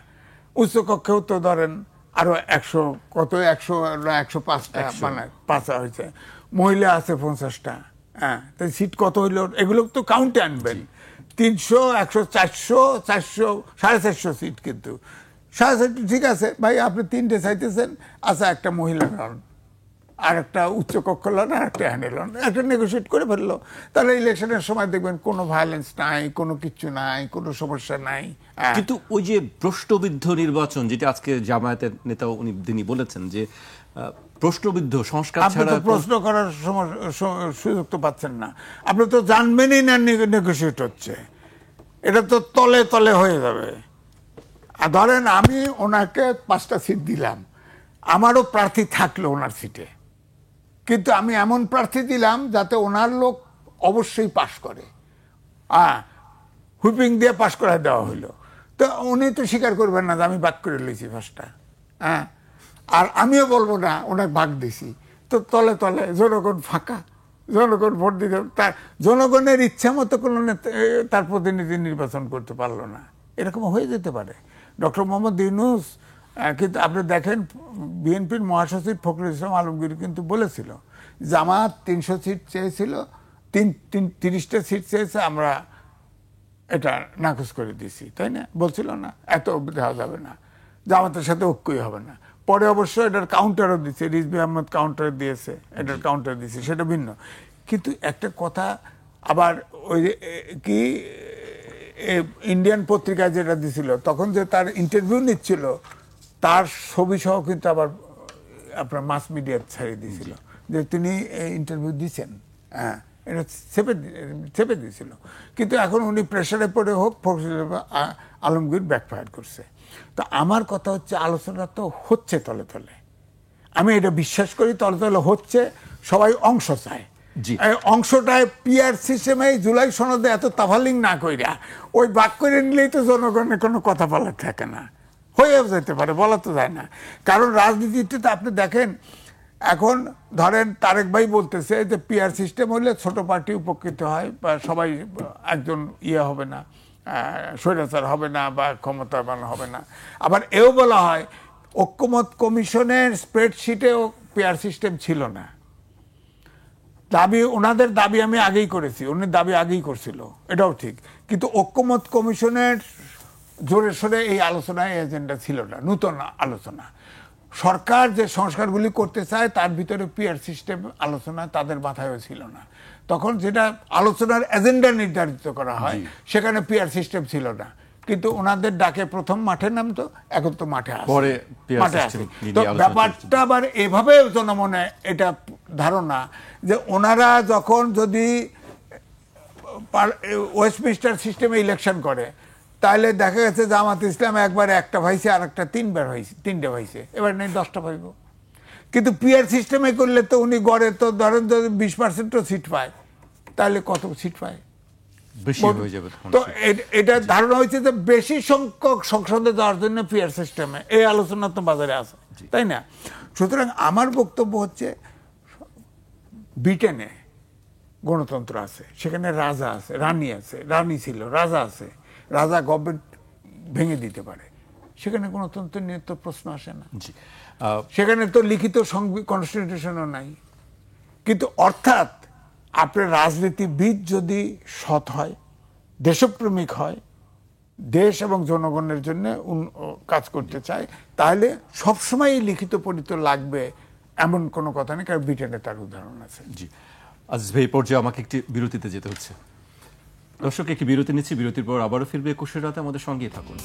Speaker 3: উচ্চ কক্ষেও তো ধরেন আরো 100 কত 105টা মানে 5 হয়েছে, মহিলা আছে 50টা, হ্যাঁ, তাই সিট কত হইলো এগুলো তো কাউন্টে আনবেন। 300, 100, 400, 400, 450 সিট, কিন্তু 450 ঠিক আছে ভাই, আপনি 3টে চাইতেছেন, আচ্ছা একটা মহিলা লন, আর একটা উচ্চ কক্ষ লন, আর একটা হ্যান্ডে লন, একটা নেগোসিয়েট করে ফেললো, তাহলে ইলেকশনের সময় দেখবেন কোনো ভায়োলেন্স নাই, কোনো কিছু নাই, কোনো সমস্যা নাই।
Speaker 1: কিন্তু ওই যে প্রশ্নবিদ্ধ নির্বাচন, যেটা আজকে জামায়াতের নেতা তিনি বলেছেন যে প্রশ্নবিদ্ধ, সংস্কার ছাড়া
Speaker 3: প্রশ্ন করার সুযোগ তো পাচ্ছেন না, আপনি তো জানবেনই না নেগোসিয়েট হচ্ছে, এটা তো তলে তলে হয়ে যাবে। আর ধরেন আমি ওনাকে 5টা সিট দিলাম, আমারও প্রার্থী থাকলো ওনার সিটে, কিন্তু আমি এমন প্রার্থী দিলাম যাতে ওনার লোক অবশ্যই পাশ করে, হুইপিং দিয়ে পাশ করায় দেওয়া হইলো, তো উনি তো স্বীকার করবেন না যে আমি ভাগ করে লিছি 5টা, হ্যাঁ, আর আমিও বলবো না ওনাকে ভাগ দিছি, তো তলে তলে জনগণ ফাঁকা, জনগণ ভোট দিতে, তার জনগণের ইচ্ছা মতো কোনো তার প্রতিনিধি নির্বাচন করতে পারলো না, এরকম হয়ে যেতে পারে। ডক্টর মোহাম্মদ ইউনূস, কিন্তু আপনি দেখেন বিএনপির মহাসচিব ফখরুল ইসলাম আলমগীর কিন্তু বলেছিল জামাত 300 সিট চেয়েছিল, 30টা সিট চেয়েছে, আমরা এটা নাকচ করে দিয়েছি, তাই না? বলছিল না এত দেওয়া যাবে না, জামাতের সাথে ঐক্যই হবে না। পরে অবশ্য এটার কাউন্টারও দিচ্ছে, রিজভী আহমদ কাউন্টার দিয়েছে, এটার কাউন্টার দিয়েছে, সেটা ভিন্ন। কিন্তু একটা কথা আবার ওই কি ইন্ডিয়ান পত্রিকায় যেটা দিছিল, তখন যে তার ইন্টারভিউ নিচ্ছিল তার ছবি সহ কিন্তু আবার আপনার মাস মিডিয়া ছাড়িয়ে দিয়েছিল যে তিনি ইন্টারভিউ দিচ্ছেন, হ্যাঁ, এটা চেপে দিয়েছিল। কিন্তু এখন উনি প্রেশারে পড়ে হোক ফখরুল আলমগীর ব্যাকফায়ার করছে। তো আমার কথা হচ্ছে আলোচনা তো হচ্ছে তলে তলে, আমি এটা বিশ্বাস করি, তলে তলে হচ্ছে, সবাই অংশ চায়। অংশটায় পিআর সিস্টেমে জুলাই সনদে এত তাফালিং না কইরা ওই ভাগ করে নিলেই তো জনগণের কোনো কথা বলার থাকে না, হয়েও যেতে পারে, বলা তো যায় না। কারণ রাজনীতিতে আপনি দেখেন এখন ধরেন তারেক ভাই বলতেছে যে পিআর সিস্টেম হলে ছোট পার্টি উপকৃত হয়, বা সবাই একজন হবে না, স্বৈরাচার হবে না বা ক্ষমতাবান হবে না। আবার এও বলা হয় ঐক্যমত কমিশনের স্প্রেডশিটেও পিআর সিস্টেম ছিল না, দাবি ওনাদের দাবি আমি আগেই করেছি, উনি দাবি আগেই করছিল, এটাও ঠিক। কিন্তু ঐক্যমত কমিশনের জোরে সোরে এই আলোচনায় এজেন্ডা ছিল না, নতুন আলোচনা। সরকার যে সংস্কারগুলি করতে চায় তার ভিতরে পিআর সিস্টেম আলোচনা তাদের মাথায়ও ছিল না। তখন যেটা আলোচনার এজেন্ডা নির্ধারিত করা হয় সেখানে পিআর সিস্টেম ছিল না, কিন্তু ওনাদের ডাকে প্রথম মাঠে নামতো, এখন তো মাঠে আসে। তো ব্যাপারটা আবার এভাবে জনমনে এটা ধারণা যে ওনারা যখন যদি ওয়েস্টমিনিস্টার সিস্টেমে ইলেকশন করে, তাহলে দেখা গেছে জামাত ইসলাম একবারে একটা ভাইছে আর একটা তিনটে ভাইছে, এবার নেই 10টা ভাইব। কিন্তু পিআর সিস্টেমে করলে তো উনি গড়ে তো ধরেন যদি 20%ও সিট পায়, তাহলে কত সিট পায়?
Speaker 1: বেশি হয়ে যাবে তখন।
Speaker 3: তো এটা ধারণা হয়েছে যে বেশি সংখ্যক সংসদে যাওয়ার জন্য পিআর সিস্টেমে, এই আলোচনা তো বাজারে আছে, তাই না? সুতরাং আমার বক্তব্য হচ্ছে, ব্রিটেনে গণতন্ত্র আছে, সেখানে রাজা আছে, রানী আছে, রানী ছিল, রাজা আছে, রাজা গভর্নমেন্ট ভেঙে দিতে পারে, সেখানে গণতন্ত্র নিয়ে তো প্রশ্ন আসে না। সেখানে তো লিখিত কনস্টিটিউশনও নাই। কিন্তু অর্থাৎ আপনার রাজনীতিবিদ যদি সৎ হয়, দেশপ্রেমিক হয়, দেশ এবং জনগণের জন্য কাজ করতে চায়, তাহলে সবসময় লিখিত পরিত লাগবে এমন কোনো কথা নেই, কারণ ব্রিটেনে তার উদাহরণ আছে।
Speaker 1: জি আজিজ ভাই, পর্যায়ে আমাকে একটি বিরতিতে যেতে হচ্ছে। দর্শক, একটি বিরতি নিচ্ছি, বিরতির পর আবারও ফিরবে 21 রাতে, আমাদের সঙ্গেই থাকুন।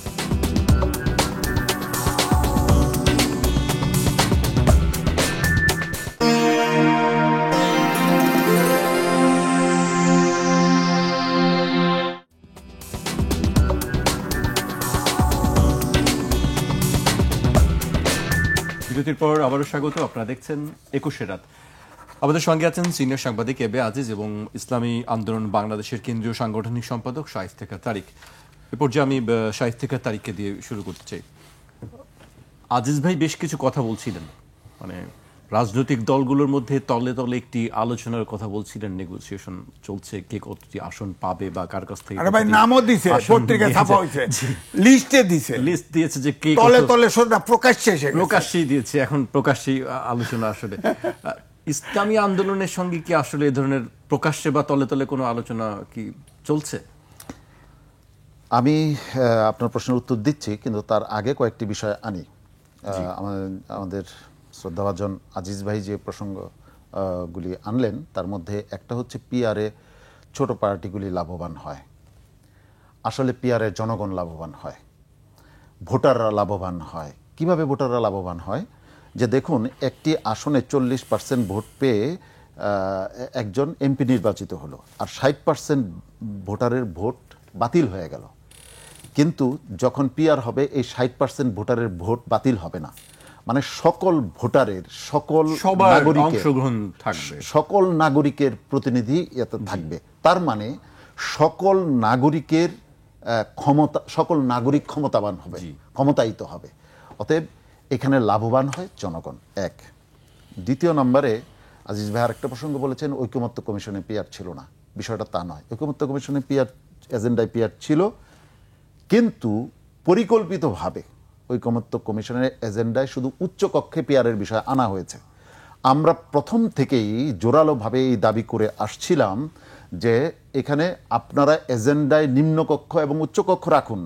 Speaker 1: বিরতির পর আবারও স্বাগত, আপনারা দেখছেন 21 রাত। আমাদের সঙ্গে আছেন সিনিয়র সাংবাদিক এ বি আজিজ এবং ইসলামী আন্দোলন বাংলাদেশের কেন্দ্রীয় সাংগঠনিক সম্পাদক শায়েস্তেকা তারিক। এ পর্যায়ে আমি শায়েস্তেকা তারিককে দিয়ে শুরু করতে চাই। আজিজ ভাই বেশ কিছু কথা বলছিলেন, মানে রাজনৈতিক দলগুলোর মধ্যে তলে তলে একটি আলোচনার কথা বলছিলেন, নেগোসিয়েশন চলছে, কে কতটি আসন পাবে বা কার কাছ থেকে।
Speaker 3: আরে ভাই, নামও দিছে, পত্রিকা ছাপা হয়েছে, লিস্টে দিছে,
Speaker 1: লিস্ট দিয়েছে যে কে
Speaker 3: তলে তলে সোজা প্রকাশ্যেই
Speaker 1: দিয়েছে, এখন প্রকাশ্যেই আলোচনা। আসলে ইসলামী আন্দোলনের সঙ্গে কি আসলে এই ধরনের প্রকাশ্যে বা তলে তলে কোনো আলোচনা কি চলছে?
Speaker 2: আমি আপনার প্রশ্নের উত্তর দিচ্ছি, কিন্তু তার আগে কয়েকটি বিষয় আনি। আমাদের শ্রদ্ধাভাজন আজিজ ভাই যে প্রসঙ্গগুলি আনলেন, তার মধ্যে একটা হচ্ছে পিআরে ছোট পার্টিগুলি লাভবান হয়। আসলে পিআরে জনগণ লাভবান হয়, ভোটাররা লাভবান হয়। কিভাবে ভোটাররা লাভবান হয়? যে দেখুন, একটি আসনে 40% ভোট পেয়ে একজন এমপি নির্বাচিত হলো, আর 60% ভোটারের ভোট বাতিল হয়ে গেল। কিন্তু যখন পিআর হবে, এই 60% ভোটারের ভোট বাতিল হবে না, মানে সকল ভোটারের, সকল নাগরিকের প্রতিনিধি এতে থাকবে। তার মানে সকল নাগরিকের ক্ষমতা, সকল নাগরিক ক্ষমতাবান হবে, ক্ষমতায়িত হবে। অতএব এখানে লাভবান হয় জনগণ, এক। দ্বিতীয় নম্বরে আজিজ ভাই আরেকটা প্রসঙ্গ বলেছেন, ঐকমত্য কমিশনে পিআর ছিল না। বিষয়টা তা নয়, ঐকমত্য কমিশনে পিআর, এজেন্ডায় পিআর ছিল, কিন্তু পরিকল্পিতভাবে ঐকমত্য কমিশনের এজেন্ডায় শুধু উচ্চকক্ষে পিআরের বিষয় আনা হয়েছে। আমরা প্রথম থেকেই জোরালোভাবে এই দাবি করে আসছিলাম যে এখানে আপনারা এজেন্ডায় নিম্নকক্ষ এবং উচ্চকক্ষ রাখুন,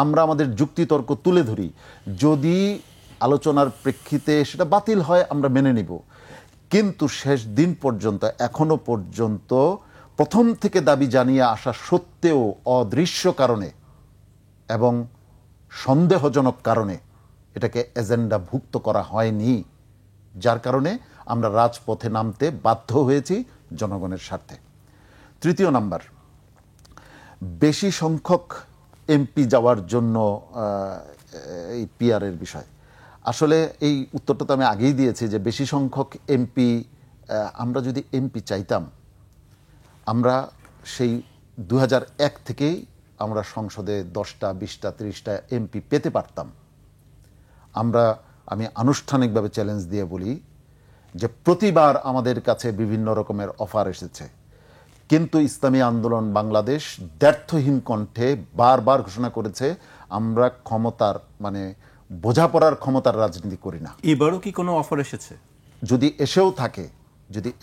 Speaker 2: আমরা আমাদের যুক্তিতর্ক তুলে ধরি, যদি আলোচনার প্রেক্ষিতে সেটা বাতিল হয় আমরা মেনে নিব। কিন্তু শেষ দিন পর্যন্ত, এখনো পর্যন্ত প্রথম থেকে দাবি জানিয়ে আসা সত্ত্বেও অদৃশ্য কারণে এবং সন্দেহজনক কারণে এটাকে এজেন্ডাভুক্ত করা হয়নি, যার কারণে আমরা রাজপথে নামতে বাধ্য হয়েছি জনগণের স্বার্থে। তৃতীয় নাম্বার, বেশি সংখ্যক এমপি যাওয়ার জন্য এই পিআরের বিষয়। আসলে এই উত্তরটা তো আমি আগেই দিয়েছি যে বেশি সংখ্যক এমপি, আমরা যদি এমপি চাইতাম, আমরা সেই 2001 থেকেই আমরা সংসদে 10টা, 20টা, 30টা এমপি পেতে পারতাম। আমি আনুষ্ঠানিকভাবে চ্যালেঞ্জ দিয়ে বলি যে প্রতিবার আমাদের কাছে বিভিন্ন রকমের অফার এসেছে, কিন্তু ইসলামী আন্দোলন বাংলাদেশ দ্ব্যর্থহীন কণ্ঠে বারবার ঘোষণা করেছে আমরা ক্ষমতার, মানে বোঝাপড়ার ক্ষমতার রাজনীতি করি না।
Speaker 1: এবারও কি কোনো অফার এসেছে?
Speaker 2: যদি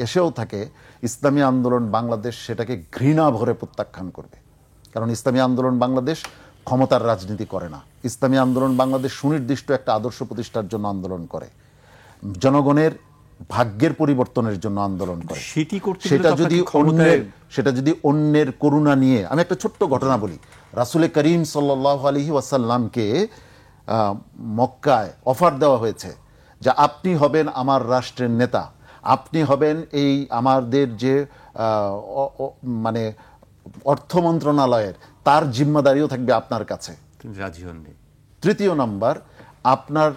Speaker 2: এসেও থাকে ইসলামী আন্দোলন বাংলাদেশ সেটাকে ঘৃণা ভরে প্রত্যাখ্যান করবে। কারণ ইসলামী আন্দোলন বাংলাদেশ ক্ষমতার রাজনীতি করে না। ইসলামী আন্দোলন বাংলাদেশ সুনির্দিষ্ট একটা আদর্শ প্রতিষ্ঠার জন্য আন্দোলন করে, জনগণের ভাগ্যের পরিবর্তনের জন্য আন্দোলন করে। সেটা যদি অন্যের করুণা নিয়ে, আমি একটা ছোট্ট ঘটনা বলি। রাসূল করিম সাল্লাল্লাহু আলাইহি ওয়াসাল্লামকে মক্কায় অফার দেওয়া হয়েছে যে আপনি হবেন আমার রাষ্ট্রের নেতা, আপনি হবেন এই আমাদের যে মানে অর্থ মন্ত্রণালয়ের, তার জিম্মাদারিও থাকবে আপনার কাছে।
Speaker 1: তিনি রাজি হননি।
Speaker 2: তৃতীয় নাম্বার, আপনার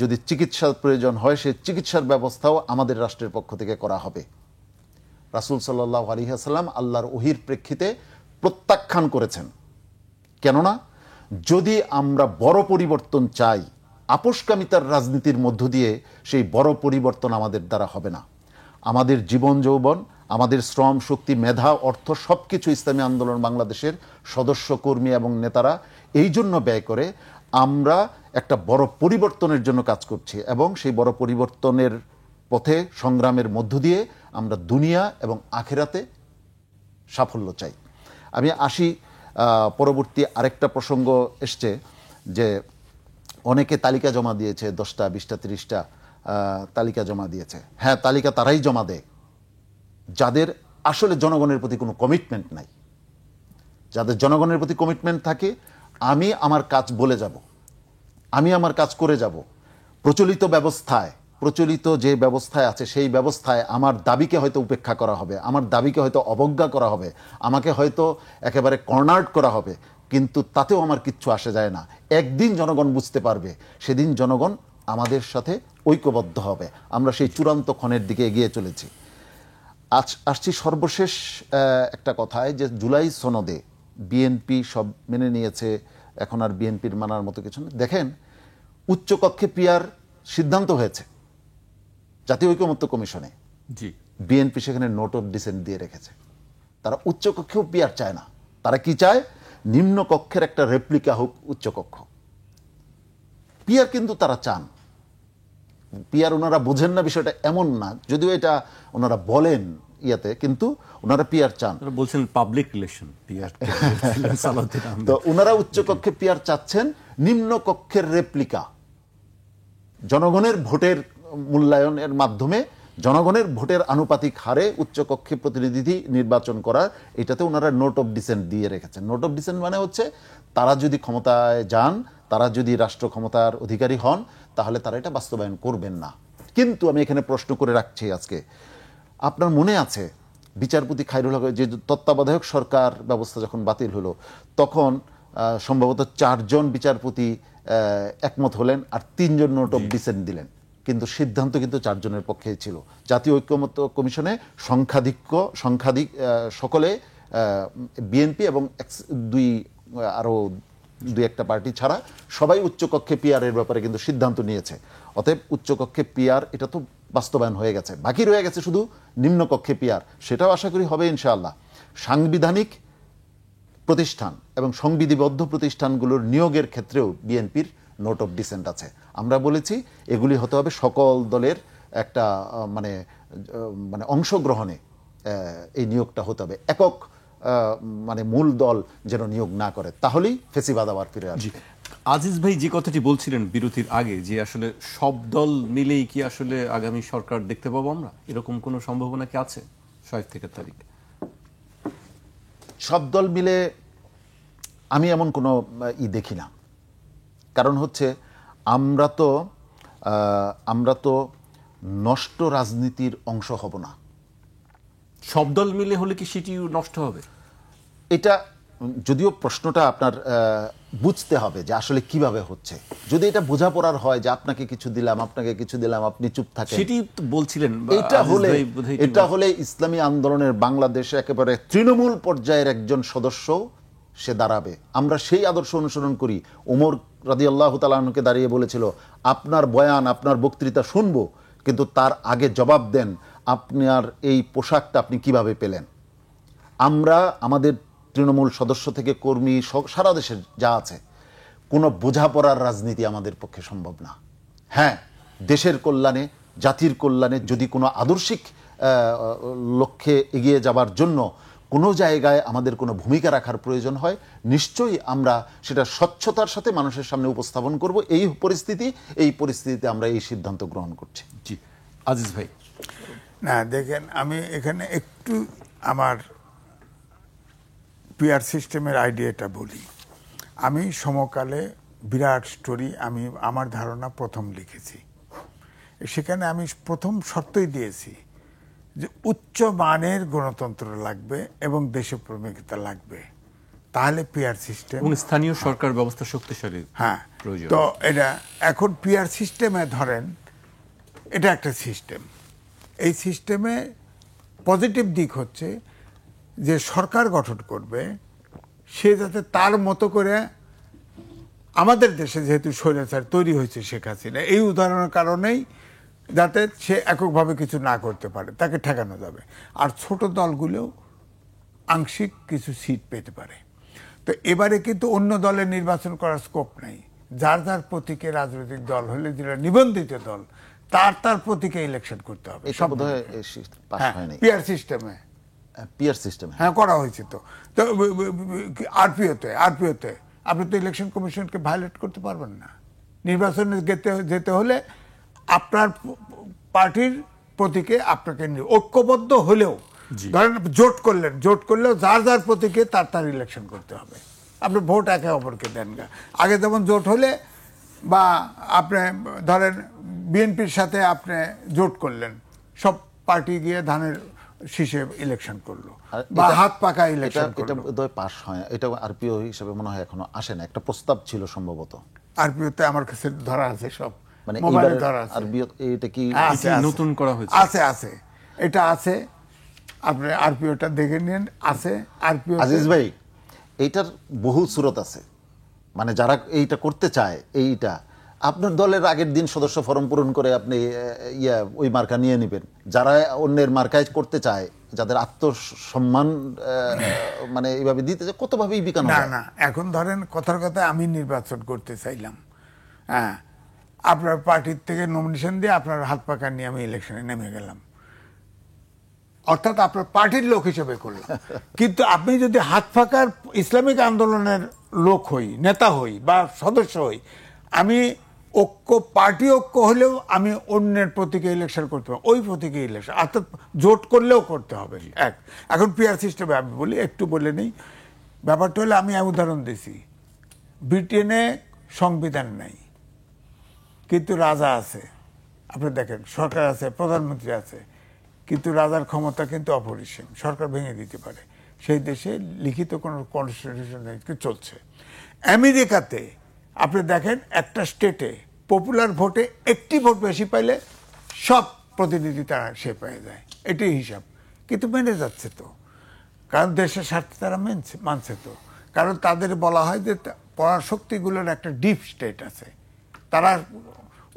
Speaker 2: যদি চিকিৎসার প্রয়োজন হয় সেই চিকিৎসার ব্যবস্থাও আমাদের রাষ্ট্রের পক্ষ থেকে করা হবে। রাসূল সাল্লাল্লাহু আলাইহি ওয়াসাল্লাম আল্লাহর ওহীর প্রেক্ষিতে প্রত্যাখ্যান করেছেন। কেননা যদি আমরা বড় পরিবর্তন চাই, আপোষকামিতার রাজনীতির মধ্য দিয়ে সেই বড় পরিবর্তন আমাদের দ্বারা হবে না। আমাদের জীবন যৌবন, আমাদের শ্রম শক্তি, মেধা, অর্থ সবকিছু ইসলামী আন্দোলন বাংলাদেশের সদস্য, কর্মী এবং নেতারা এই জন্য ব্যয় করে। আমরা একটা বড় পরিবর্তনের জন্য কাজ করছি এবং সেই বড় পরিবর্তনের পথে সংগ্রামের মধ্য দিয়ে আমরা দুনিয়া এবং আখিরাতে সাফল্য চাই। আমি আসি, পরবর্তী আরেকটা প্রসঙ্গ এসছে যে অনেকে তালিকা জমা দিয়েছে, 10টা 20টা 30টা তালিকা জমা দিয়েছে। হ্যাঁ, তালিকা তারাই জমা দেয় যাদের আসলে জনগণের প্রতি কোনো কমিটমেন্ট নাই। যাদের জনগণের প্রতি কমিটমেন্ট থাকে, আমি আমার কাজ বলে যাব, আমি আমার কাজ করে যাব, প্রচলিত যে ব্যবস্থায় আছে সেই ব্যবস্থায় আমার দাবিকে হয়তো উপেক্ষা করা হবে, আমার দাবিকে হয়তো অবজ্ঞা করা হবে, আমাকে হয়তো একেবারে কর্নার্ড করা হবে, কিন্তু তাতেও আমার কিচ্ছু আসে যায় না। একদিন জনগণ বুঝতে পারবে, সেদিন জনগণ আমাদের সাথে ঐক্যবদ্ধ হবে। আমরা সেই চূড়ান্ত ক্ষণের দিকে এগিয়ে চলেছি। আসছি সর্বশেষ একটা কথায়, যে জুলাই সনদে বিএনপি সব মেনে নিয়েছে, এখন আর বিএনপির মানার মতো কিছু নেই। দেখেন, উচ্চকক্ষে পিয়ার সিদ্ধান্ত হয়েছে জাতীয় ঐকমত্য কমিশনে,
Speaker 1: জি,
Speaker 2: বিএনপি সেখানে নোট অফ ডিসেন্ট দিয়ে রেখেছে। তারা উচ্চকক্ষেও পিয়ার চায় না, তারা কি চায়, নিম্ন কক্ষের একটা রেপ্লিকা হোক উচ্চকক্ষ। পিয়ার কিন্তু তারা চান। পিয়ার ওনারা বোঝেন না বিষয়টা এমন না, যদিও এটা ওনারা বলেন ইয়াতে, কিন্তু ওনারা পিয়ার চান।
Speaker 1: বলছেন পাবলিক রিলেশন পিয়ার।
Speaker 2: তো ওনারা উচ্চকক্ষে পিয়ার চাচ্ছেন, নিম্ন কক্ষের রেপ্লিকা জনগণের ভোটের মূল্যায়নের মাধ্যমে, জনগণের ভোটের আনুপাতিক হারে উচ্চকক্ষে প্রতিনিধি নির্বাচন করার, এটাতে ওনারা নোট অফ ডিসেন্ট দিয়ে রেখেছেন। নোট অফ ডিসেন্ট মানে হচ্ছে তারা যদি ক্ষমতায় যান, তারা যদি রাষ্ট্র ক্ষমতার অধিকারী হন, তাহলে তারা এটা বাস্তবায়ন করবেন না। কিন্তু আমি এখানে প্রশ্ন করে রাখছি আজকে, আপনার মনে আছে বিচারপতি খায়রুল হক, যে তত্ত্বাবধায়ক সরকার ব্যবস্থা যখন বাতিল হলো, তখন সম্ভবত 4 জন বিচারপতি একমত হলেন আর 3 জন নোট অফ ডিসেন্ট দিলেন, কিন্তু সিদ্ধান্ত কিন্তু 4 জনের পক্ষেই ছিল। জাতীয় ঐকমত্য কমিশনে সংখ্যাধিক সকলে, বিএনপি এবং আরো 2-1টা পার্টি ছাড়া সবাই উচ্চকক্ষে পিয়ারের ব্যাপারে কিন্তু সিদ্ধান্ত নিয়েছে। অতএব উচ্চকক্ষে পিয়ার এটা তো বাস্তবায়ন হয়ে গেছে, বাকি রয়ে গেছে শুধু নিম্নকক্ষে পিয়ার, সেটাও আশা করি হবে ইনশাআল্লাহ। সাংবিধানিক প্রতিষ্ঠান এবং সংবিধিবদ্ধ প্রতিষ্ঠানগুলোর নিয়োগের ক্ষেত্রেও বিএনপির নোট অফ ডিসেন্ট আছে। আমরা বলেছি এগুলি হতে হবে সকল দলের একটা মানে অংশগ্রহণে এই নিয়োগটা হতে হবে, একক মানে মূল দল যেন নিয়োগ না করে, তাহলেই ফেসিবাদ আবার ফিরে আসবে।
Speaker 1: আজিজ ভাই যে কথাটি বলছিলেন বিরতির আগে, যে আসলে সব দল মিলেই কি আসলে আগামী সরকার দেখতে পাবো আমরা, এরকম কোনো সম্ভাবনা কি আছে 6 থেকে তারিখ?
Speaker 2: সব দল মিলে আমি এমন কোনো দেখি না। কারণ হচ্ছে আমরা তো নষ্ট রাজনীতির অংশ হব না।
Speaker 1: সব দল মিলে হলে কি সেটি নষ্ট হবে?
Speaker 2: এটা যদিও প্রশ্নটা আপনার বুঝতে হবে যে আসলে কিভাবে হচ্ছে। যদি এটা বোঝাপড়ার হয় যে আপনাকে কিছু দিলাম, আপনাকে কিছু দিলাম, আপনি চুপ থাকেন,
Speaker 1: সেটি বলছিলেন,
Speaker 2: এটা হলে ইসলামী আন্দোলনের বাংলাদেশে একেবারে তৃণমূল পর্যায়ের একজন সদস্য সে দাঁড়াবে। আমরা সেই আদর্শ অনুসরণ করি। ওমর রাদিয়াল্লাহু তাআলা আনহুকে দাঁড়িয়ে বলেছিল, আপনার বয়ান, আপনার বক্তৃতা শুনবো, কিন্তু তার আগে জবাব দেন আপনার এই পোশাকটা আপনি কিভাবে পেলেন। আমরা আমাদের তৃণমূল সদস্য থেকে কর্মী সারা দেশের যা আছে, কোনো বোঝাপড়ার রাজনীতি আমাদের পক্ষে সম্ভব না। হ্যাঁ, দেশের কল্যাণে, জাতির কল্যাণে যদি কোনো আদর্শিক লক্ষ্যে এগিয়ে যাবার জন্য কোনো জায়গায় আমাদের কোনো ভূমিকা রাখার প্রয়োজন হয়, নিশ্চয়ই আমরা সেটা স্বচ্ছতার সাথে মানুষের সামনে উপস্থাপন করব। এই পরিস্থিতিতে আমরা এই সিদ্ধান্ত গ্রহণ করছি।
Speaker 1: জি, আজিজ ভাই।
Speaker 3: না দেখেন, আমি এখানে একটু আমার পিআর সিস্টেমের আইডিয়াটা বলি। আমি সমকালে বিরাট স্টোরি আমার ধারণা প্রথম লিখেছি। সেখানে আমি প্রথম শর্তই দিয়েছি যে উচ্চ মানের গণতন্ত্র লাগবে এবং দেশপ্রেমিকতা লাগবে, তাহলে পিআর সিস্টেম
Speaker 1: এবং স্থানীয় সরকার ব্যবস্থা শক্তিশালী
Speaker 3: হ্যাঁ
Speaker 1: প্রয়োজন।
Speaker 3: তো এটা এখন পিআর সিস্টেমে ধরেন এটা একটা সিস্টেম, এই সিস্টেমে পজিটিভ দিক হচ্ছে যে সরকার গঠন করবে সে যাতে তার মতো করে, আমাদের দেশে যেহেতু স্বৈরাচার তৈরি হয়েছে শেখ হাসিনা, এই উদাহরণের কারণেই যাতে সে এককভাবে কিছু না করতে পারে, তাকে ঠেকানো যাবে। আর ছোট দলগুলোও আংশিক কিছু সিট পেতে পারে। তো এবারে কিন্তু অন্য দলের নির্বাচন করার স্কোপ নাই, যার যার প্রতীকে রাজনৈতিক দল হলে যেটা নিবন্ধিত দল তার প্রতীকে ইলেকশন করতে হবে।
Speaker 2: এটা বোধহয় পাস হয়নি
Speaker 3: পিআর সিস্টেমে,
Speaker 2: পিআর সিস্টেমে
Speaker 3: হ্যাঁ করা হয়েছে। তো আরপিওতে আপনি তো ইলেকশন কমিশনকে ভায়োলেট করতে পারবেন না। নির্বাচনে যেতে হলে আপনার পার্টির প্রতীকে আপনাকে ঐক্যবদ্ধ হলেও, ধরেন জোট করলেও যার যার প্রতীকে তার ইলেকশন করতে হবে। আপনি ভোট একে অপরকে দেন না। আগে যেমন জোট হলে বা আপনি ধরেন বিএনপির সাথে আপনি জোট করলেন, সব পার্টি গিয়ে ধানের শীষে ইলেকশন করলো বা হাত পাকা ইলেকশন করলো।
Speaker 2: এটা বোধহয় পাস হয়, এটা আরপিও হিসেবে মনে হয় এখনো আসে না, একটা প্রস্তাব ছিল সম্ভবত।
Speaker 3: আরপিওতে আমার কাছে ধরা আছে সব,
Speaker 2: মানে
Speaker 3: মোবাইলে ধরা আছে।
Speaker 2: আরপিও এটা কি
Speaker 1: নতুন করা হয়েছে?
Speaker 3: আছে এটা আছে, আপনি আরপিওটা দেখে নিন, আছে আরপিও।
Speaker 2: আজিজ ভাই, এইটার বহু সুরত আছে, মানে যারা এইটা করতে চায়, এইটা আপনার দলের আগের দিন সদস্য ফরম পূরণ করে আপনি ওই মার্কা নিয়ে নেবেন। যারা অন্যের মার্কায় করতে চায়, যাদের আত্মসম্মান মানে এইভাবে দিতে চায়, কতভাবেই বিকানো
Speaker 3: না
Speaker 2: যায়।
Speaker 3: না, এখন ধরেন কথার কথা আমি নির্বাচন করতে চাইলাম, হ্যাঁ, আপনার পার্টির থেকে নমিনেশন দিয়ে আপনার হাত পাকা নিয়ে আমি ইলেকশনে নেমে গেলাম, অর্থাৎ আপনার পার্টির লোক হিসেবে করলাম। কিন্তু আপনি যদি হাত পাকার ইসলামিক আন্দোলনের লোক হই, নেতা হই বা সদস্য হই, আমি পার্টি ঐক্য হলেও আমি অন্যের প্রতীকে ইলেকশন করতে হবে, ওই প্রতীকে ইলেকশন, অর্থাৎ জোট করলেও করতে হবে। এখন পিআর সিস্টেমে আমি বলি, একটু বলে নেই ব্যাপারটা হলে, আমি উদাহরণ দিছি, ব্রিটেনে সংবিধান নাই কিন্তু রাজা আছে। আপনি দেখেন সরকার আছে, প্রধানমন্ত্রী আছে, কিন্তু রাজার ক্ষমতা কিন্তু অপরিসীম, সরকার ভেঙে দিতে পারে। সেই দেশে লিখিত কোনো কনস্টিটিউশন চলছে। আমেরিকাতে আপনি দেখেন একটা স্টেটে পপুলার ভোটে একটি ভোট বেশি পাইলে সব প্রতিনিধি তারা সে পেয়ে যায়, এটাই হিসাব। কিন্তু মেনে যাচ্ছে তো, কারণ দেশের স্বার্থে তারা মানছে তো, কারণ তাদের বলা হয় যে পরাশক্তিগুলোর একটা ডিপ স্টেট আছে, তারা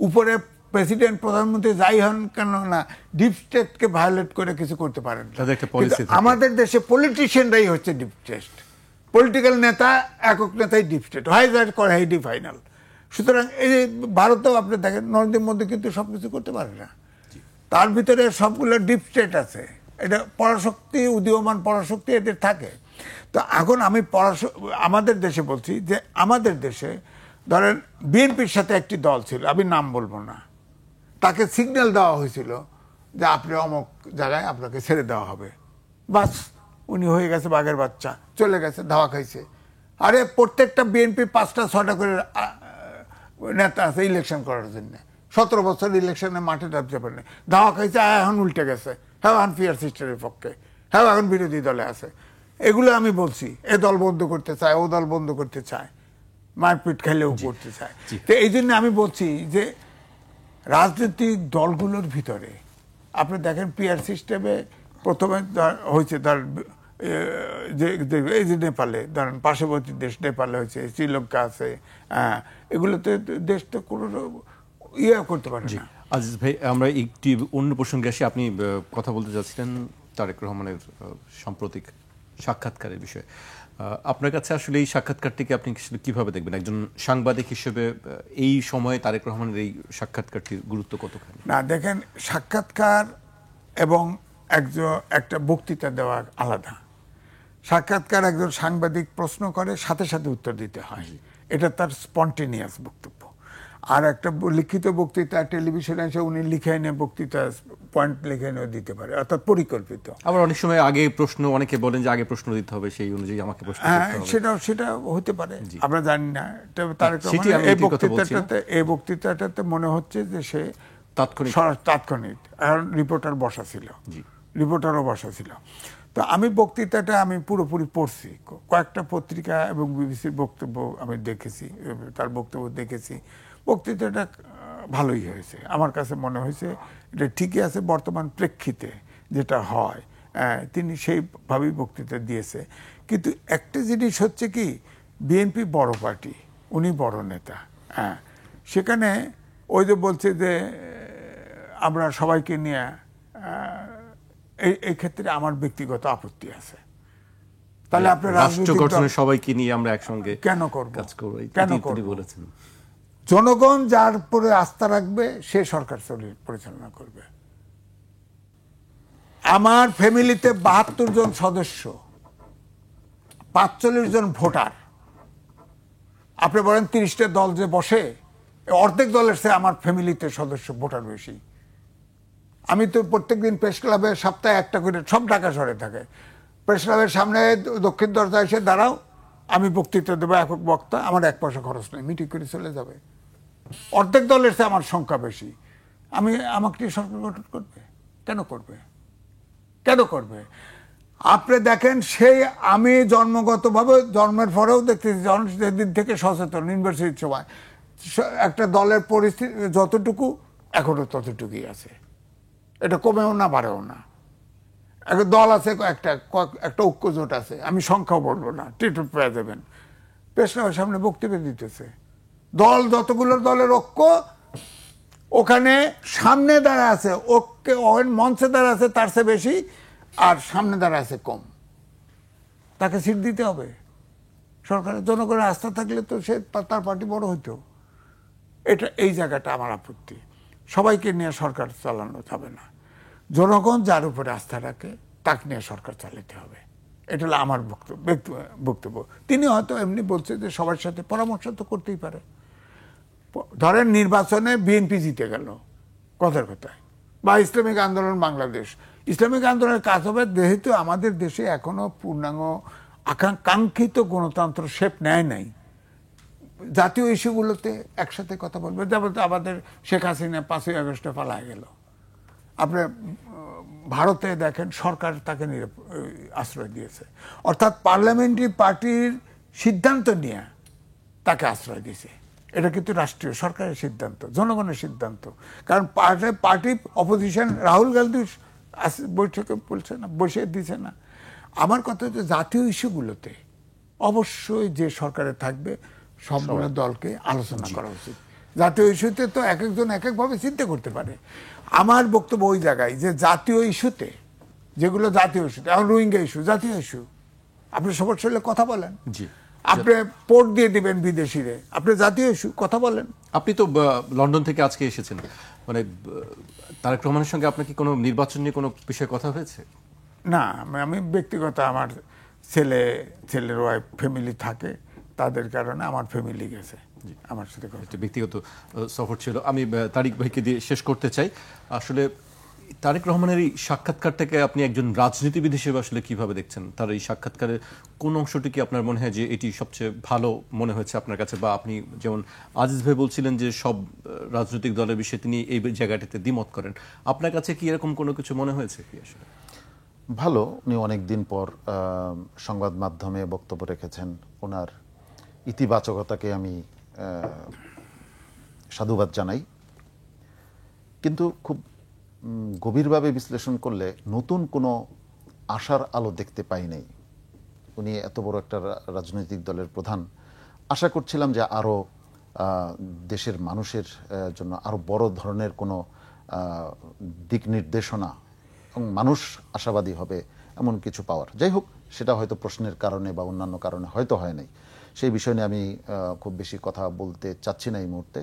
Speaker 3: উপরে প্রেসিডেন্ট প্রধানমন্ত্রী যাই হন কেন না ডিপ স্টেটকে ভায়োলেট করে কিছু করতে পারেন না। আমাদের দেশে পলিটিশিয়ানরাই হচ্ছে ডিপ স্টেট, পলিটিক্যাল নেতা, একক নেতাই ডিপ স্টেট হয়, যার করে হেডি ফাইনাল। সুতরাং এই ভারতেও আপনি দেখেন নরেন্দ্র মোদী কিন্তু সবকিছু করতে পারে না, তার ভিতরে সবগুলো ডিপ স্টেট আছে, এটা পরাশক্তি, উদীয়মান পরাশক্তি এদের থাকে। তো এখন আমি আমাদের দেশে বলছি যে আমাদের দেশে ধরেন বিএনপির সাথে একটি দল ছিল, আমি নাম বলবো না, তাকে সিগন্যাল দেওয়া হয়েছিল যে আপনি অমুক জায়গায় আপনাকে ছেড়ে দেওয়া হবে, বাস উনি হয়ে গেছে বাঘের বাচ্চা, চলে গেছে, ধাওয়া খাইছে। আরে প্রত্যেকটা বিএনপি 5টা-6টা করে নেতা আছে ইলেকশন করার জন্য, 17 বছর ইলেকশনে মাঠে নামতে পারেনি, ধাওয়া খাইছে, এখন উল্টে গেছে, হ্যাঁ এখন পিআর সিস্টেমের পক্ষে, হ্যাঁ এখন বিরোধী দলে আছে। এগুলো আমি বলছি, এ দল বন্ধ করতে চায়, ও দল বন্ধ করতে চায়, মারপিট খেলেও করতে চায়। তো এই জন্য আমি বলছি যে রাজনৈতিক দলগুলোর ভিতরে আপনি দেখেন পিআর সিস্টেমে প্রথমে হয়েছে, ধর এই যে নেপালে, ধরেন পার্শ্ববর্তী দেশ নেপালে হয়েছে, শ্রীলঙ্কা আছে, এগুলোতে দেশ তো কোনো ইয়ে করতে পারে না।
Speaker 1: আজিজ ভাই, আমরা একটি অন্য প্রসঙ্গে আসি। আপনি কথা বলতে চাচ্ছিলেন তারেক রহমানের সাম্প্রতিক সাক্ষাৎকারের বিষয়ে। আপনার কাছে আসলে এই সাক্ষাৎকারটিকে আপনি কিভাবে দেখবেন একজন সাংবাদিক হিসেবে? এই সময়ে তারেক রহমানের এই সাক্ষাৎকারটির গুরুত্ব কতখানি?
Speaker 3: না দেখেন, সাক্ষাৎকার এবং একটা বক্তৃতা দেওয়া আলাদা। সাক্ষাৎকার একজন সাংবাদিক প্রশ্ন করে, সাথে সাথে উত্তর দিতে হয়, এটা তার স্পন্টেনিয়াস বক্তব্য। আর একটা লিখিত বক্তৃতা টেলিভিশনে এসে উনি লিখে এনে বক্তৃতা পয়েন্ট লিখে এনে দিতে পারে, অর্থাৎ পরিকল্পিত।
Speaker 1: আবার অনেক সময় আগে প্রশ্ন, অনেকে বলেন যে আগে প্রশ্ন দিতে হবে, সেই অনুযায়ী আমাকে প্রশ্ন করতে হবে।
Speaker 3: সেটা হতে পারে, আমরা জানি না। তারেক রহমান এই বক্তৃতাটাতে মনে হচ্ছে যে সে তাৎক্ষণিক রিপোর্টার বসা ছিল, রিপোর্টারও বসা ছিল। তো আমি বক্তৃতাটা আমি পুরোপুরি পড়ছি, কয়েকটা পত্রিকা এবং বিবিসির বক্তব্য আমি দেখেছি, তার বক্তব্য দেখেছি। বক্তৃতাটা ভালোই হয়েছে, আমার কাছে মনে হয়েছে এটা ঠিকই আছে বর্তমান প্রেক্ষিতে যেটা হয়। তিনি সেইভাবেই বক্তৃতা দিয়েছে। কিন্তু একটা জিনিস হচ্ছে কি, বিএনপি বড় পার্টি, উনি বড় নেতা, সেখানে ওই যে বলছে যে আমরা সবাইকে নিয়ে, এই ক্ষেত্রে আমার ব্যক্তিগত আপত্তি আছে। তাহলে আপনার
Speaker 1: রাষ্ট্র গঠনে সবাইকে নিয়ে আমরা একসঙ্গে
Speaker 3: কেন করব,
Speaker 1: কাজ করব,
Speaker 3: কেন
Speaker 1: তিনি বলেছেন।
Speaker 3: জনগণ যার উপরে আস্থা রাখবে সে সরকার পরিচালনা করবে। আমার ফ্যামিলিতে ৭২ জন সদস্য, ৪৫ জন ভোটার। আপনি বলেন ৩০টা দল যে বসে, অর্ধেক দলের চেয়ে আমার ফ্যামিলিতে সদস্য ভোটার বেশি। আমি তো প্রত্যেকদিন প্রেস ক্লাবে সপ্তাহে একটা করে, সব ঢাকা শহরে থাকে, প্রেস ক্লাবের সামনে দক্ষিণ দরজা এসে দাঁড়াও, আমি বক্তৃতা দেবো, একক বক্তা, আমার ১ পয়সা খরচ নেই, মিটিং করে চলে যাবে। অর্ধেক দলের চেয়ে আমার সংখ্যা বেশি। আমাকে সরকার গঠন করবে? কেন করবে? কেন করবে? আপনি দেখেন, সেই আমি জন্মগতভাবে জন্মের পরেও দেখতেছি, যেদিন থেকে সচেতন ইউনিভার্সিটির সময়, একটা দলের পরিস্থিতি যতটুকু এখনো ততটুকুই আছে, এটা কমেও না বাড়েও না। একটা দল আছে, একটা ঐক্যজোট আছে, আমি সংখ্যাও বলবো না, টিটুট পেয়ে দেবেন, পেশনার সামনে বক্তব্য দিতেছে। দল যতগুলো দলের ঐক্য, ওখানে সামনে দাঁড়া আছে ঐক্যে, মঞ্চে দাঁড়া আছে তার চেয়ে বেশি, আর সামনে দাঁড়া আছে কম। তাকে সিট দিতে হবে। সরকারের জনগণের আস্থা থাকলে তো সে তার পার্টি বড় হইতো। এই জায়গাটা আমার আপত্তি। সবাইকে নিয়ে সরকার চালানো যাবে না। জনগণ যার উপরে আস্থা রাখে তাকে নিয়ে সরকার চালাতে হবে। এটা হলো আমার বক্তব্য। তিনি হয়তো এমনি বলছে যে সবার সাথে পরামর্শ তো করতেই পারে। ধরেন নির্বাচনে বিএনপি জিতে গেল কথার কথায়, বা ইসলামিক আন্দোলন বাংলাদেশ, ইসলামিক আন্দোলনের কাজ হবে, যেহেতু আমাদের দেশে এখনো পূর্ণাঙ্গ কাঙ্ক্ষিত গণতন্ত্র শেপ নেয় নাই, জাতীয় ইস্যুগুলোতে একসাথে কথা বলবে। যেমন আমাদের শেখ হাসিনা ৫ই আগস্টে পালায় গেল, আপনি ভারতে দেখেন সরকার তাকে আশ্রয় দিয়েছে, অর্থাৎ পার্লামেন্টারি পার্টির সিদ্ধান্ত নিয়ে তাকে আশ্রয় দিয়েছে। এটা কিন্তু রাষ্ট্রীয় সরকারের সিদ্ধান্ত, জনগণের সিদ্ধান্ত। কারণ পার্টি অপোজিশন রাহুল গান্ধী বৈঠকে বলছে না, বসে দিছে না। আমার কথা হচ্ছে জাতীয় ইস্যুগুলোতে অবশ্যই যে সরকারে থাকবে সবগুলো দলকে আলোচনা করা উচিত। জাতীয় ইস্যুতে তো এক একজন এক একভাবে চিন্তা করতে পারে। আমার বক্তব্য ওই জায়গায় যে জাতীয় ইস্যুতে, যেগুলো জাতীয় ইস্যুতে, এখন রোহিঙ্গা ইস্যু জাতীয় ইস্যু, আপনি সবার সঙ্গে কথা বলেন, আপনি পোর্ট দিয়ে দিবেন বিদেশিরে, আপনি জাতীয় ইস্যু কথা বলেন।
Speaker 1: আপনি তো লন্ডন থেকে আজকে এসেছেন, মানে তারেক রহমানের সঙ্গে আপনার কি কোনো নির্বাচন নিয়ে কোনো বিষয়ে কথা হয়েছে?
Speaker 3: না, আমি ব্যক্তিগত, আমার ছেলের ওয়াইফ ফ্যামিলি থাকে, তাদের কারণে আমার ফ্যামিলি গেছে আমার সাথে।
Speaker 1: ব্যক্তিগত সফর ছিল। আমি তারিক ভাইকে দিয়ে শেষ করতে চাই। আসলে তারেক রহমানের এই সাক্ষাৎকারটাকে আপনি একজন রাজনীতিবিদ হিসেবে আসলে কিভাবে দেখছেন? তার এই সাক্ষাৎকারের কোন অংশটি কি আপনার মনে হয় যে এটি সবচেয়ে ভালো মনে হয়েছে আপনার কাছে? বা আপনি যেমন আজিজ ভাই বলছিলেন যে সব রাজনৈতিক দলের বিষয়ে তিনি এই জায়গাটিতে দ্বিমত করেন, আপনার কাছে কি এরকম কোনো কিছু মনে হয়েছে কি? আসলে
Speaker 2: ভালো, উনি অনেকদিন পর সংবাদ মাধ্যমে বক্তব্য রেখেছেন, ওনার ইতিবাচকতাকে আমি সাধুবাদ জানাই। কিন্তু খুব গভীরভাবে বিশ্লেষণ করলে নতুন কোনো আশার আলো দেখতে পাই নাই। উনি এত বড় একটা রাজনৈতিক দলের প্রধান, আশা করছিলাম যে আরও দেশের মানুষের জন্য আরও বড় ধরনের কোনো দিক নির্দেশনা এবং মানুষ আশাবাদী হবে এমন কিছু পাওয়ার। যাই হোক, সেটা হয়তো প্রশ্নের কারণে বা অন্যান্য কারণে হয়তো হয় নাই। সেই বিষয় নিয়ে আমি খুব বেশি কথা বলতে চাচ্ছি না এই মুহূর্তে।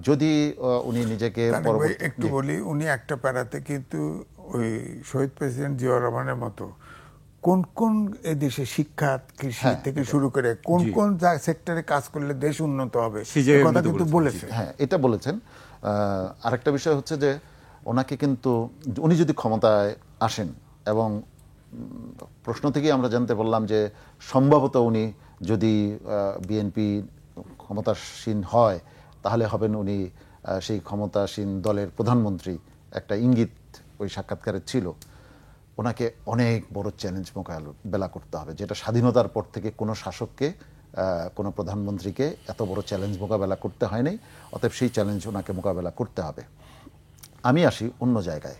Speaker 2: যদি উনি নিজেকে
Speaker 3: একটু বলি, উনি একটা প্যারাতে কিন্তু ওই শহীদ প্রেসিডেন্ট জিয়াউর রহমানের মতো কোন কোন এই দেশে শিক্ষা, কৃষি থেকে শুরু করে কোন কোন সেক্টরে কাজ করলে দেশ উন্নত হবে কথা কিন্তু বলেছে।
Speaker 2: হ্যাঁ, এটা বলেছেন। আরেকটা বিষয় হচ্ছে যে ওনাকে কিন্তু, উনি যদি ক্ষমতায় আসেন, এবং প্রশ্ন থেকেই আমরা জানতে পারলাম যে সম্ভবত উনি যদি বিএনপি ক্ষমতাসীন হয় তাহলে হবেন উনি সেই ক্ষমতাসীন দলের প্রধানমন্ত্রী, একটা ইঙ্গিত ওই সাক্ষাৎকারে ছিল। ওনাকে অনেক বড় চ্যালেঞ্জ মোকাবেলা করতে হবে, যেটা স্বাধীনতার পর থেকে কোনো শাসককে কোনো প্রধানমন্ত্রীকে এত বড় চ্যালেঞ্জ মোকাবেলা করতে হয়নি। অতএব সেই চ্যালেঞ্জ ওনাকে মোকাবেলা করতে হবে। আমি আসি অন্য জায়গায়।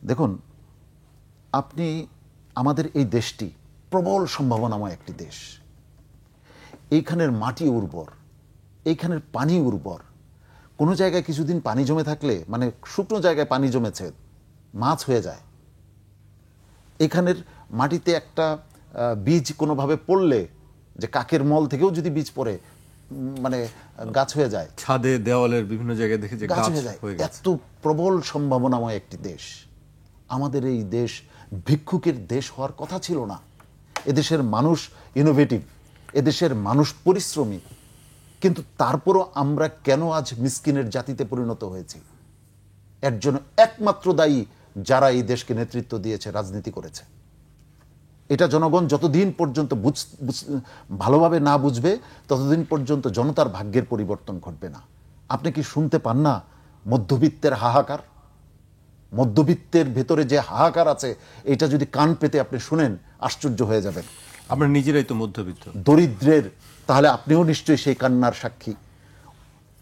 Speaker 2: দেখুন, আপনি আমাদের এই দেশটি প্রবল সম্ভাবনাময় একটি দেশ। এইখানের মাটি উর্বর, এইখানের পানি উর্বর। কোনো জায়গায় কিছুদিন পানি জমে থাকলে, মানে শুকনো জায়গায় পানি জমেছে, মাছ হয়ে যায়। এখানের মাটিতে একটা বীজ কোনোভাবে পড়লে, যে কাকের মল থেকেও যদি বীজ পড়ে, মানে গাছ হয়ে যায়।
Speaker 1: ছাদে দেওয়ালের বিভিন্ন জায়গায় দেখে যে
Speaker 2: গাছ হয়ে যায়। এত প্রবল সম্ভাবনাময় একটি দেশ। আমাদের এই দেশ ভিক্ষুকের দেশ হওয়ার কথা ছিল না। এদেশের মানুষ ইনোভেটিভ, এদেশের মানুষ পরিশ্রমী, কিন্তু তারপরও আমরা কেন আজ মিসকিনের জাতিতে পরিণত হয়েছি? এর জন্য একমাত্র দায়ী যারা এই দেশকে নেতৃত্ব দিয়েছে, রাজনীতি করেছে। এটা জনগণ যতদিন পর্যন্ত ভালোভাবে না বুঝবে, ততদিন পর্যন্ত জনতার ভাগ্যের পরিবর্তন ঘটবে না। আপনি কি শুনতে পান না মধ্যবিত্তের হাহাকার? মধ্যবিত্তের ভেতরে যে হাহাকার আছে, এটা যদি কান পেতে আপনি শুনেন, আশ্চর্য হয়ে যাবেন।
Speaker 1: আমরা নিজেরাই তো মধ্যবিত্ত।
Speaker 2: দরিদ্রের, তাহলে আপনিও নিশ্চয়ই সেই কান্নার সাক্ষী।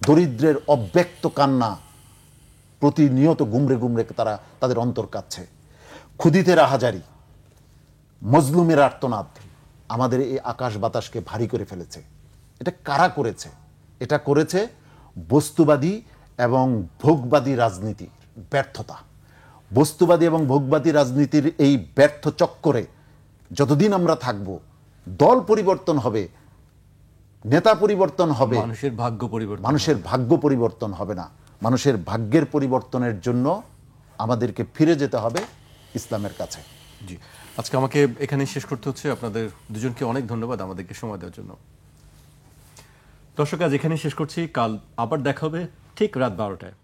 Speaker 2: দরিদ্রের অব্যক্ত কান্না প্রতিনিয়ত গুমরে গুমরে তারা তাদের অন্তর কাঁদছে। ক্ষুদিতের আহাজারি, মজলুমের আর্তনাদ আমাদের এই আকাশ বাতাসকে ভারী করে ফেলেছে। এটা কারা করেছে? এটা করেছে বস্তুবাদী এবং ভোগবাদী রাজনীতির ব্যর্থতা। বস্তুবাদী এবং ভোগবাদী রাজনীতির এই ব্যর্থ চক্করে যতদিন আমরা থাকব, দল পরিবর্তন হবে, নেতা পরিবর্তন হবে,
Speaker 1: মানুষের ভাগ্য
Speaker 2: পরিবর্তন হবে না। মানুষের ভাগ্যের পরিবর্তনের জন্য আমাদেরকে ফিরে যেতে হবে ইসলামের কাছে।
Speaker 1: জি, আজকে আমাকে এখানে শেষ করতে হচ্ছে। আপনাদের দুজনকে অনেক ধন্যবাদ আমাদেরকে সময় দেওয়ার জন্য। দর্শক, আজ এখানে শেষ করছি। কাল আবার দেখা হবে ঠিক রাত 12টায়।